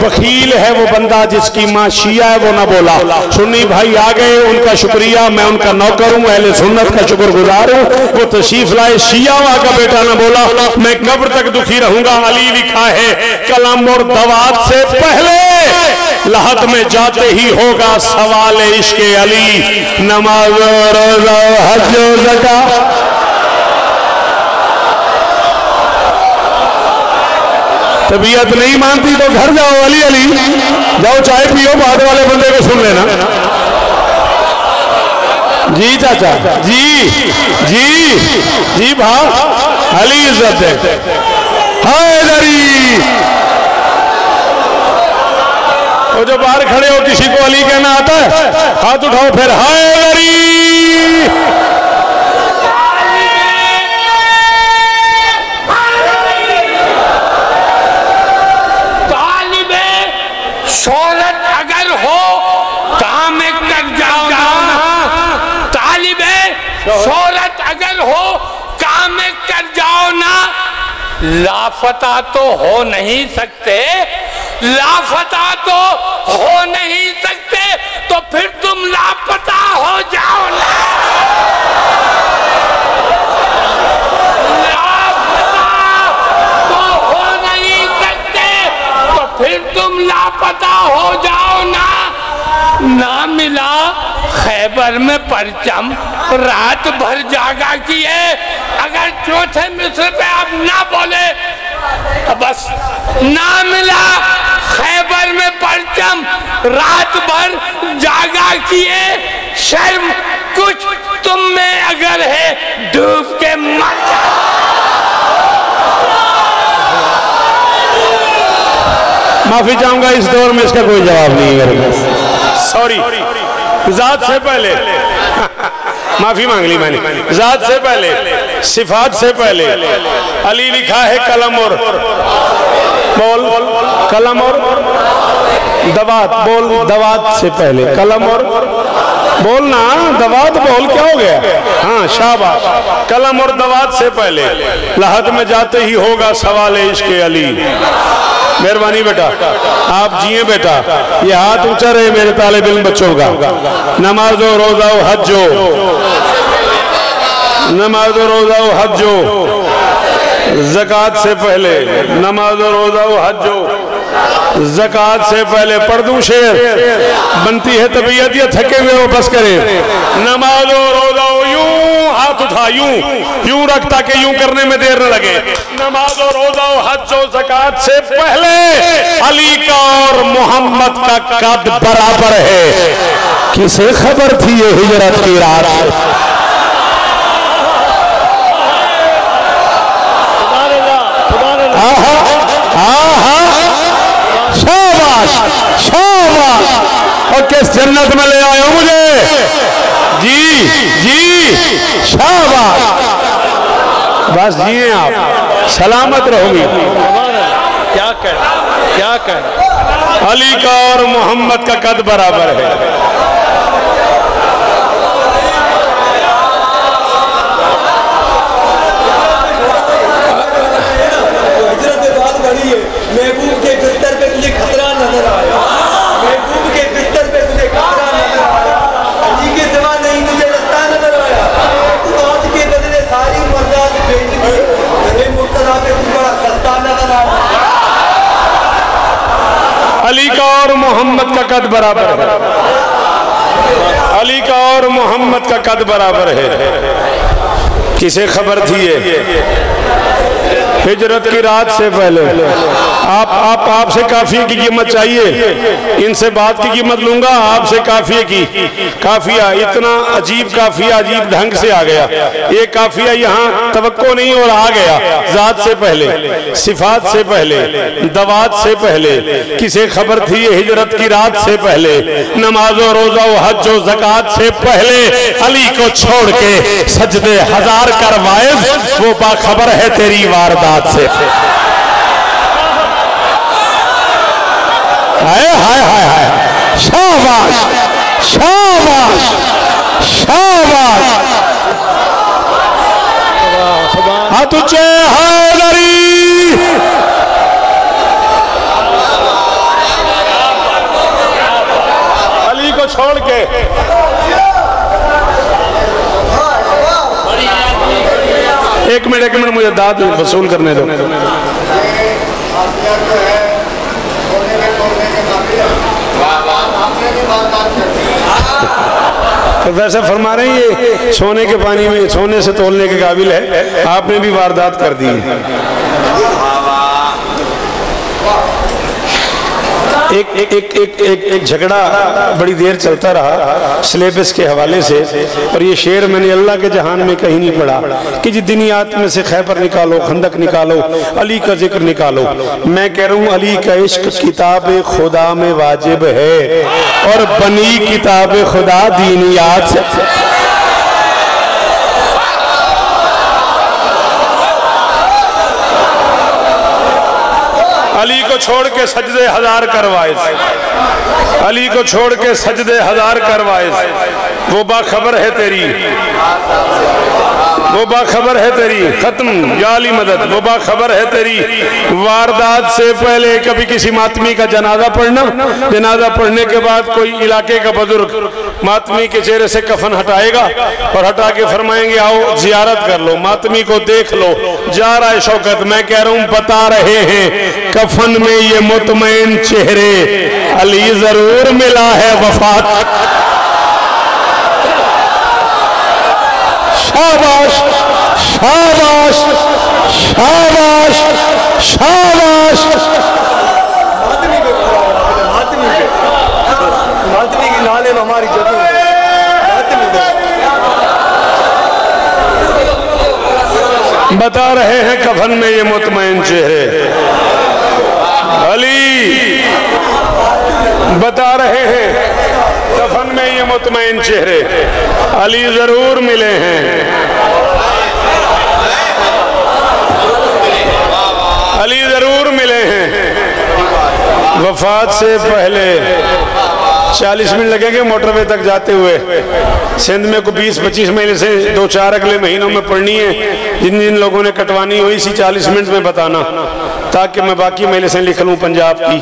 बखील है वो बंदा जिसकी माँ शिया है वो ना बोला। सुन्नी भाई आ गए, उनका शुक्रिया, मैं उनका नौकर हूँ, अहले सुन्नत का शुक्रगुजार हूँ। वो तशरीफ लाए, शियावा का बेटा ना बोला, मैं कब्र तक दुखी रहूंगा। अली लिखा है कलम और दवात से पहले। लहद में जाते ही होगा सवाल इश्क अली, नमाज रोजा हज ज़कात। तबीयत नहीं मानती तो घर जाओ, अली अली जाओ, चाय पियो, बाद वाले बंदे को सुन लेना। जी चाचा जी जी जी भा, अली इज्जत है। हैदरी, वो जो बाहर खड़े हो किसी को अली कहना आता है, हाथ उठाओ फिर हैदरी। शोहरत अगर हो काम कर जाओ ना, तालिबे शोहरत अगर हो काम कर जाओ ना। लापता तो हो नहीं सकते, लापता तो हो नहीं सकते, तो फिर तुम लापता हो जाओ ना। लापता तो हो नहीं सकते, तो फिर तुम लापता हो जाओ ना। ना मिला खैबर में परचम, रात भर जागा किए, अगर चौथे मिस्र पे आप ना बोले बस ना मिला खैबर में परचम, रात भर जागा किए शर्म कुछ तुम में अगर है डूब के मर जा। माफी चाहूंगा, इस दौर में इसका कोई जवाब नहीं है मेरे पास, सॉरी। जात से पहले माफी मांग ली मैंने, जात से पहले सिफात से पहले अली लिखा है कलम और बोल, कलम और दवात बोल, दवात से पहले कलम और बोलना, दवात बोल, क्या हो गया? हाँ शाबाश, कलम और दवात से पहले लहद में जाते ही होगा सवाल इश्क अली। मेहरबानी बेटा, आप जिए बेटा। ये हाथ ऊंचा रहे मेरे तालिब इल्म बच्चों का। नमाजो रोजा हज्जो, नमाजो रोजा हज्जो, ज़कात से पहले नमाजो रोजा हज्जो, ज़कात से पहले पढ़ दूं शेर, बनती है तबीयत ये थके हुए वो बस करे। नमाजो रोजा यूं हाथ उठा, यूं रख ताकि यूं करने में देर न लगे। नमाजो रोजा हज्जो ज़कात से पहले अली का और मोहम्मद का कद बराबर है। किसे खबर थी ये हिजरत की रात? शाबाश, और किस जन्नत में ले आए हो मुझे? जी जी शाबाश, बस जिए आप, सलामत रहोगी। क्या कह अली का और मोहम्मद का कद बराबर है। महबूब के बिस्तर पे तुझे खतरा नजर आया, महबूब के बिस्तर पे तुझे खतरा नजर आया, अली के सिवा नहीं तुझे रास्ता नजर आया। तू आज के बदले सारी मर्दात बेच दी, मेरे मुर्तजा पे तू बड़ा सस्ता नजर आया। अली का और मोहम्मद का कद बराबर है, अली का और मोहम्मद का कद बराबर है। किसे खबर थी ये हिजरत की रात से पहले? आपसे काफिये की कीमत चाहिए, इनसे बात की कीमत लूंगा, आपसे काफिये की। काफिया इतना अजीब काफिया, अजीब ढंग से आ गया। ये काफिया यहाँ तवक्को नहीं और आ गया। जात से पहले, सिफात से पहले, दवात से पहले। किसे खबर थी ये हिजरत की रात से पहले? नमाजो रोजा हज्जो ज़कात से पहले अली को छोड़ के सजदे हजार करवाए, वो बाखबर है तेरी वारदात से। हाय हाय हाय हाय, शाबाश शाबाश शाबाश, हाथ ऊंचे, हैदरी। अली को छोड़ के एक मिनट मुझे दाद वसूल करने दो। प्रोफेसर फरमा रहे हैं ये सोने के पानी में, सोने से तोलने के काबिल है। आपने भी वारदात कर दी है। एक झगड़ा बड़ी देर चलता रहा सिलेबस के हवाले से, और ये शेर मैंने अल्लाह के जहान में कहीं नहीं पढ़ा कि जिद्दीनियात में से खैबर निकालो, खंदक निकालो, अली का जिक्र निकालो। मैं कह रहा हूँ अली का इश्क किताब खुदा में वाजिब है, और बनी किताब खुदा दीनियात से। अली को छोड़ के सजदे हजार करवाए, अली को छोड़ के सजदे हजार करवाए। वो बाखबर है तेरी, वो बाखबर है तेरी, खत्म या अली मदद। वो बाखबर है तेरी वारदात से पहले। कभी किसी मातमी का जनाजा पढ़ना, जनाजा पढ़ने के बाद कोई इलाके का बुजुर्ग मातमी के चेहरे से कफन हटाएगा और हटा के फरमाएंगे आओ जियारत कर लो, मातमी को देख लो। जा रहा है शौकत, मैं कह रहा हूं बता रहे हैं कफन में ये मुतमईन चेहरे अली जरूर मिला है वफात। शाबाश शाबाश शाबाश शाबाश। जमाने में हमारी जगह बता रहे हैं कफन में ये मुतमईन चेहरे, अली बता रहे हैं कफन में ये मुतमईन चेहरे, अली जरूर मिले हैं, अली जरूर मिले हैं। वफात से पहले 40 मिनट लगेंगे मोटरवे तक जाते हुए। सिंध में को 20-25 महीने से 2-4 अगले महीनों में पढ़नी है। जिन जिन लोगों ने कटवानी हुई इसी 40 मिनट में बताना, ताकि मैं बाकी महीने से लिख लूँ पंजाब की।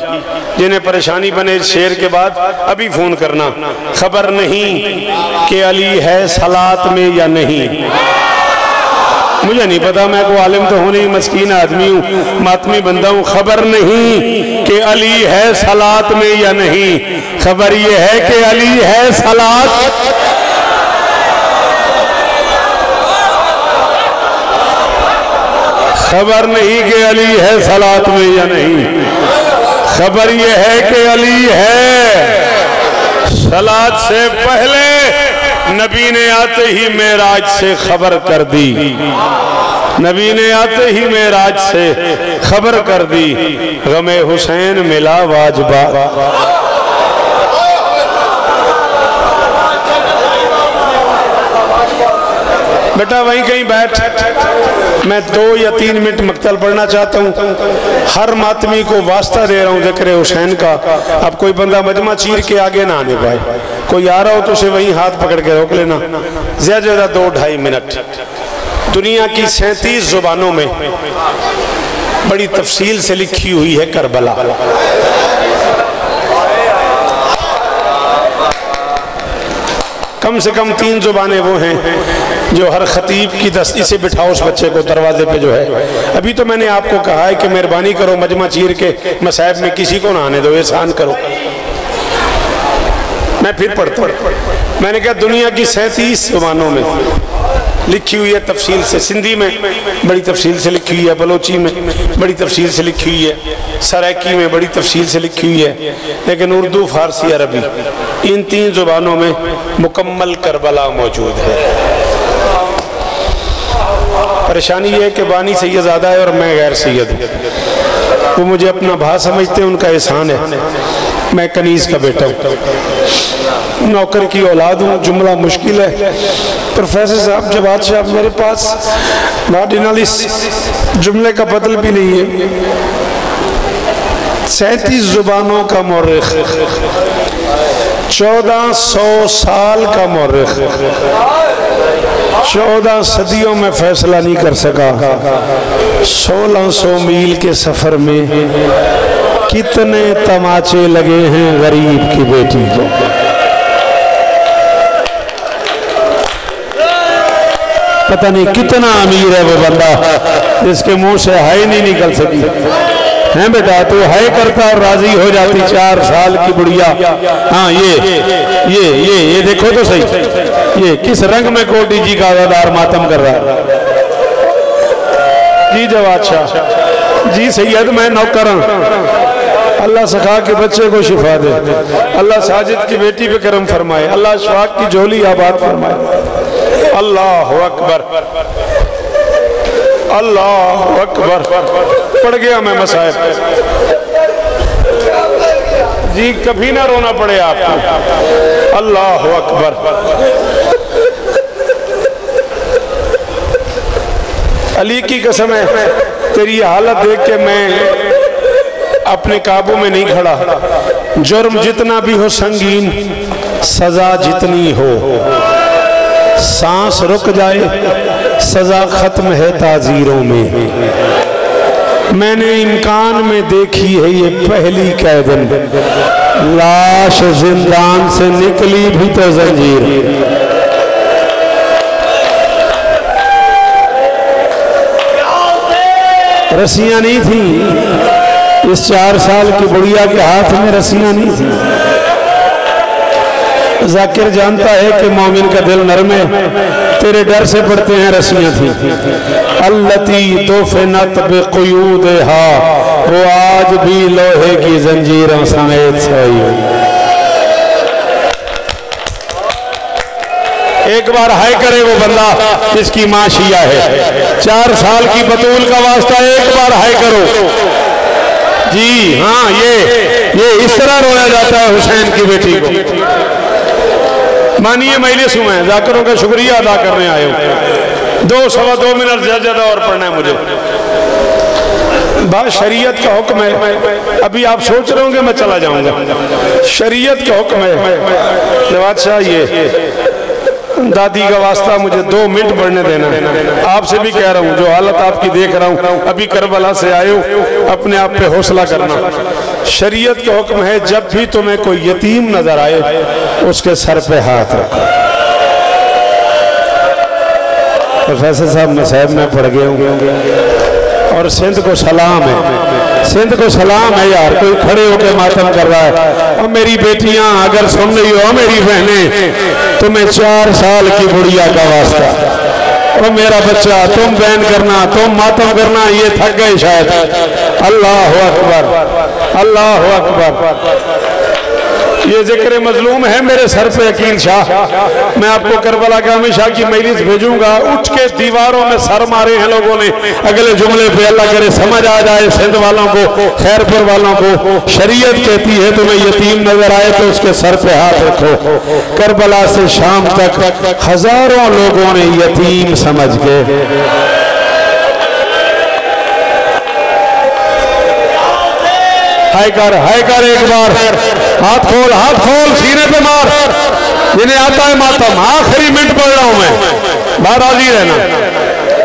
जिन्हें परेशानी बने शेर के बाद अभी फ़ोन करना। खबर नहीं कि अली है सलात में या नहीं, मुझे नहीं पता, मैं को आलिम तो हूँ नहीं, मस्कीन आदमी हूँ, मातमी बंदा हूँ। खबर नहीं कि अली है सलात में या नहीं, खबर ये है कि अली है सलात। खबर नहीं कि अली है सलात में या नहीं, खबर ये है कि अली है सलात से पहले। नबी ने आते ही मेराज से खबर कर दी, नबी ने आते ही मेराज से खबर कर दी, गमे हुसैन मिला वाजबा। बेटा वहीं कहीं बैठ, मैं 2 या 3 मिनट मक्तल पढ़ना चाहता हूँ। हर मातमी को वास्ता दे रहा हूँ ज़िक्र हुसैन का। अब कोई बंदा मजमा चीर के आगे ना आने पाए, कोई आ रहा हो तो उसे वहीं हाथ पकड़ के रोक लेना। ज़्यादा से ज़्यादा 2-2.5 मिनट। दुनिया की 37 जुबानों में बड़ी तफसील से लिखी हुई है करबला। कम से कम 3 जुबानें वो हैं जो हर खतीब की इसे बिठाओ उस बच्चे को दरवाजे पे जो है। अभी तो मैंने आपको कहा है कि मेहरबानी करो मजमा चीर के मसाइब में किसी को ना आने दो, एहसान करो। मैं फिर पढ़ता हूँ। मैंने कहा दुनिया की 37 जुबानों में लिखी हुई है तफसील से। सिंधी में बड़ी तफसील से लिखी हुई है, बलोची में बड़ी तफसील से लिखी हुई है, सराइकी में बड़ी तफसील से लिखी हुई है, लेकिन उर्दू, फारसी, अरबी इन 3 जुबानों में मुकम्मल करबला मौजूद है। परेशानी यह है कि बानी सैयदज़ादा है और मैं गैर सैयद हूँ। वो मुझे अपना भाई समझते हैं, उनका एहसान है। मैं कनीज़ का बेटा हूँ, नौकर की औलाद हूँ। जुमला मुश्किल है। प्रोफेसर साहब जवाद साहब मेरे पास इस जुमले का बदल भी नहीं है। 37 जुबानों का मौर्रिख, 1400 साल का मौर्रिख, 14 सदियों में फैसला नहीं कर सका। 1600 मील के सफर में कितने तमाचे लगे हैं गरीब की बेटी को। पता नहीं कितना अमीर है वो बंदा जिसके मुंह से हाय नहीं निकल सकी है। बेटा तो हाय करता और राजी हो जाती 4 साल की बुढ़िया। हाँ ये देखो तो सही, ये किस रंग में कोटी जी का अदादार मातम कर रहा है। जी जवाद शाह जी सैयद, मैं नौकर हूँ। अल्लाह सखा के बच्चे को शिफा दे, अल्लाह साजिद की बेटी पे करम फरमाए, अल्लाह शफाक की झोली आबाद फरमाए। अल्लाह अकबर, अल्लाह अकबर। पड़ गया मैं मसाइब जी, कभी ना रोना पड़े आपको। अल्लाह अकबर। अली की कसम है, तेरी हालत देख के मैं अपने काबू में नहीं खड़ा। जुर्म जितना भी हो संगीन, सजा जितनी हो, सांस रुक जाए सजा खत्म है ताजीरों में। मैंने इम्कान में देखी है ये पहली कैदन, लाश जिंदान से निकली भी तो जंजीर। रस्सियां नहीं थी, इस 4 साल की बुढ़िया के हाथ में रस्सियां नहीं थी। जाकिर जानता है कि मोमिन का दिल नरम है, तेरे डर से पड़ते हैं रस्सियां थी। अल्लती तोफनत बेक़ुयूदहा, वो आज भी लोहे की जंजीरों समेत सोई। एक बार हाय करे वो बंदा जिसकी माँ शिया है। 4 साल की बतूल का वास्ता एक बार हाय करो जी। हाँ, ये इस तरह रोया जाता है हुसैन की बेटी को। मानिए मजलिस में जाकिरों का शुक्रिया अदा करने आए हो। 2-2.25 मिनट ज्यादा और पढ़ना है मुझे। बात शरीयत का हुक्म है। अभी आप सोच रहे होंगे मैं चला जाऊंगा। शरीयत का हुक्म है। जवाद शाह ये दादी का वास्ता मुझे 2 मिनट बढ़ने देना। आपसे भी कह रहा हूँ, जो हालत आपकी देख रहा हूँ, अभी करबला से आए हो, अपने आप पे हौसला करना। शरीयत का हुक्म है, जब भी तुम्हें कोई यतीम नजर आए उसके सर पे हाथ रखो। प्रोफेसर साहब मसाहब में पढ़ गए होंगे। और सिंध को सलाम है, सिंध को सलाम है यार। कोई खड़े होकर मातम कर रहा है। और मेरी बेटियां अगर सुन रही हो, मेरी बहनें, तुम्हें 4 साल की बुढ़िया का वास्ता, और मेरा बच्चा, तुम बैन करना, तुम मातम करना, ये थक गए शायद। अल्लाह अकबर, अल्लाह अकबर। ये जिक्र मजलूम है मेरे सर पे अकील शाह। मैं आपको करबला के हमेशा की मजलिस भेजूंगा। उठ के दीवारों में सर मारे हैं लोगों ने। अगले जुमले पे अल्लाह करे समझ आ जाए सिंध वालों को, खैरपुर वालों को। शरीयत कहती है तुम्हें यतीम नजर आए तो उसके सर पे हाथ रखो। करबला से शाम तक हजारों लोगों ने यतीम समझ के हाय कर एक बार। हाथ खोल सीने पे मार। जिन्हें आता है मातम, आखिरी मिनट पढ़ रहा हूं मैं, बाहर हाजिर रहना।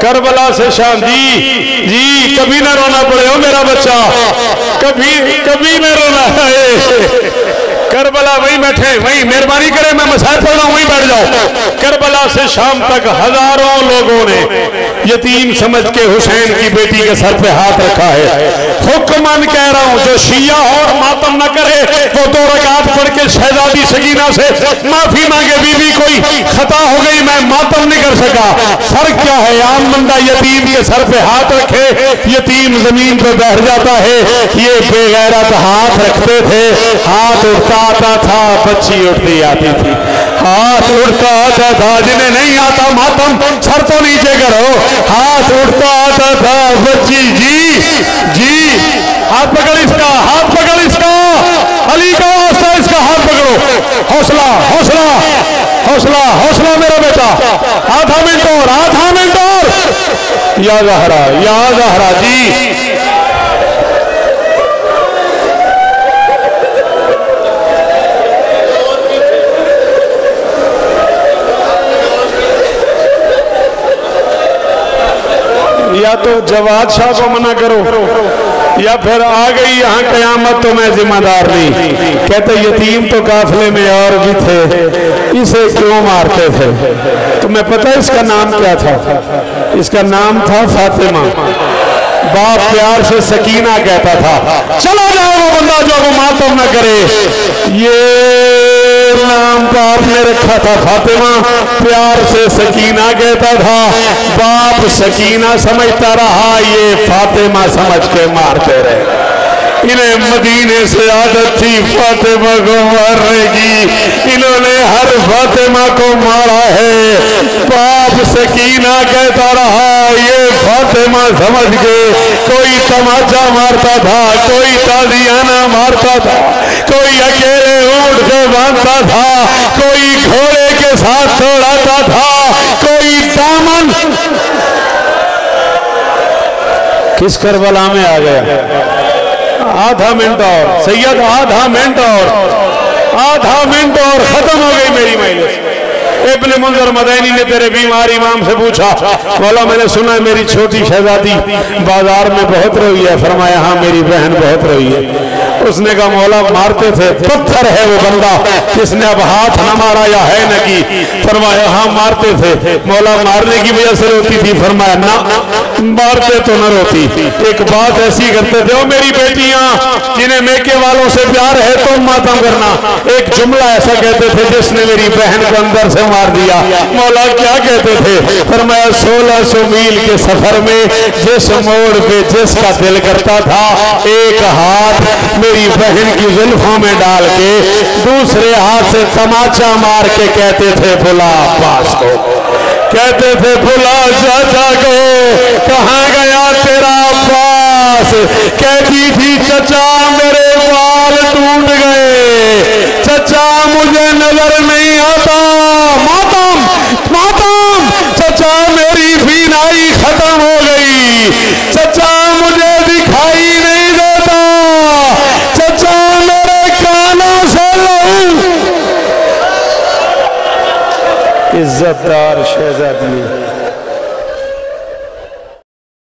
करबला से शाम जी कभी ना रोना पड़े हो मेरा बच्चा, कभी ना रोना है। करबला वहीं बैठे, वहीं मेहरबानी करे, मैं मसाइल पढ़ रहा हूं, वहीं बैठ जाओ। करबला से शाम तक हजारों लोगों ने यतीम समझ के हुसैन की बेटी के सर पे हाथ रखा है। हुक्मन कह रहा हूं, जो शिया और मातम न करे वो 2 रकात पढ़ के शहजादी सकीना से माफी मांगे, बीबी कोई खता हो गई, मैं मातम नहीं कर सका। फर्क क्या है? आम बंदा यतीम के सर पे हाथ रखे, यतीम जमीन पे बैठ जाता है। ये बेगैरत हाथ रखते थे, हाथ उठता आता था, बच्ची उठती आती थी। हाथ उठता आता था, जिन्हें नहीं आता मातम सर तो नीचे करो। हाथ उठता आता था, बच्ची जी हाथ पकड़ इसका, हाथ पकड़ इसका, अली का वास्ता इसका हाथ पकड़ो। हौसला हौसला हौसला हौसला मेरा बेटा। आधा मिनट और या ज़हरा जी। या तो जवाद शाह को मना करो, या फिर आ गई यहाँ कयामत तो मैं जिम्मेदार नहीं। कहते यतीम तो काफिले में और भी थे, इसे क्यों मारते थे? तुम्हें पता है इसका नाम क्या था? इसका नाम था फातिमा। बाप प्यार से सकीना कहता था। चला जाओ वो बंदा जो वो मातम न करे। ये नाम बाप ने रखा था फातिमा, प्यार से सकीना कहता था। बाप सकीना समझता रहा, ये फातिमा समझ के मारते रहे। इन्हें मदीने से आदत थी फातिमा को मारने की, इन्होंने हर फातिमा को मारा है। बाप सकीना कहता रहा, ये फातिमा समझ के कोई तमाचा मारता था, कोई तालियाना मारता था, कोई अकेले ऊंट को बांधता था, कोई घोड़े के साथ दौड़ाता था, कोई दामन। किस करबला में आ गया? आधा मिनट और सैयद, आधा मिनट और खत्म हो गई मेरी मजलिस। इब्न मुंज़र मदनी ने तेरे बीमार इमाम से पूछा, बोला मैंने सुना है मेरी छोटी शहजादी बाजार में बहुत रोई है। फरमाया हाँ मेरी बहन बहुत रोई है। उसने कहा मौला मारते थे, पत्थर है वो बंदा जिसने अब हाथ न मारा या है न की। फरमाया हाँ मारते थे। मौला मारने की वजह से रोती थी? फरमाया ना, मारते तो न रोती। एक बात ऐसी करते थे, ओ मेरी बेटियां जिन्हें मेके वालों से प्यार है तुम मातम करना। एक जुमला ऐसा कहते थे जिसने मेरी बहन को अंदर से मार दिया। मौला क्या कहते थे? फरमाया 1600 मील के सफर में जिस मोड़ पे जिसका दिल करता था, एक हाथ तेरी बहन की जुल्फों में डाल के दूसरे हाथ से तमाचा मार के कहते थे बुला अब्बास को, कहते थे बुला चाचा को, कहाँ गया तेरा अब्बास। कहती थी चचा मेरे बाल टूट गए, चचा मुझे नजर नहीं आता, मातम मातम, चचा मेरी बीनाई खत्म हो गई, चचा मुझे दिखाई नहीं देता, चचा मेरे कानों से लहू। इज्जतदार शहजादी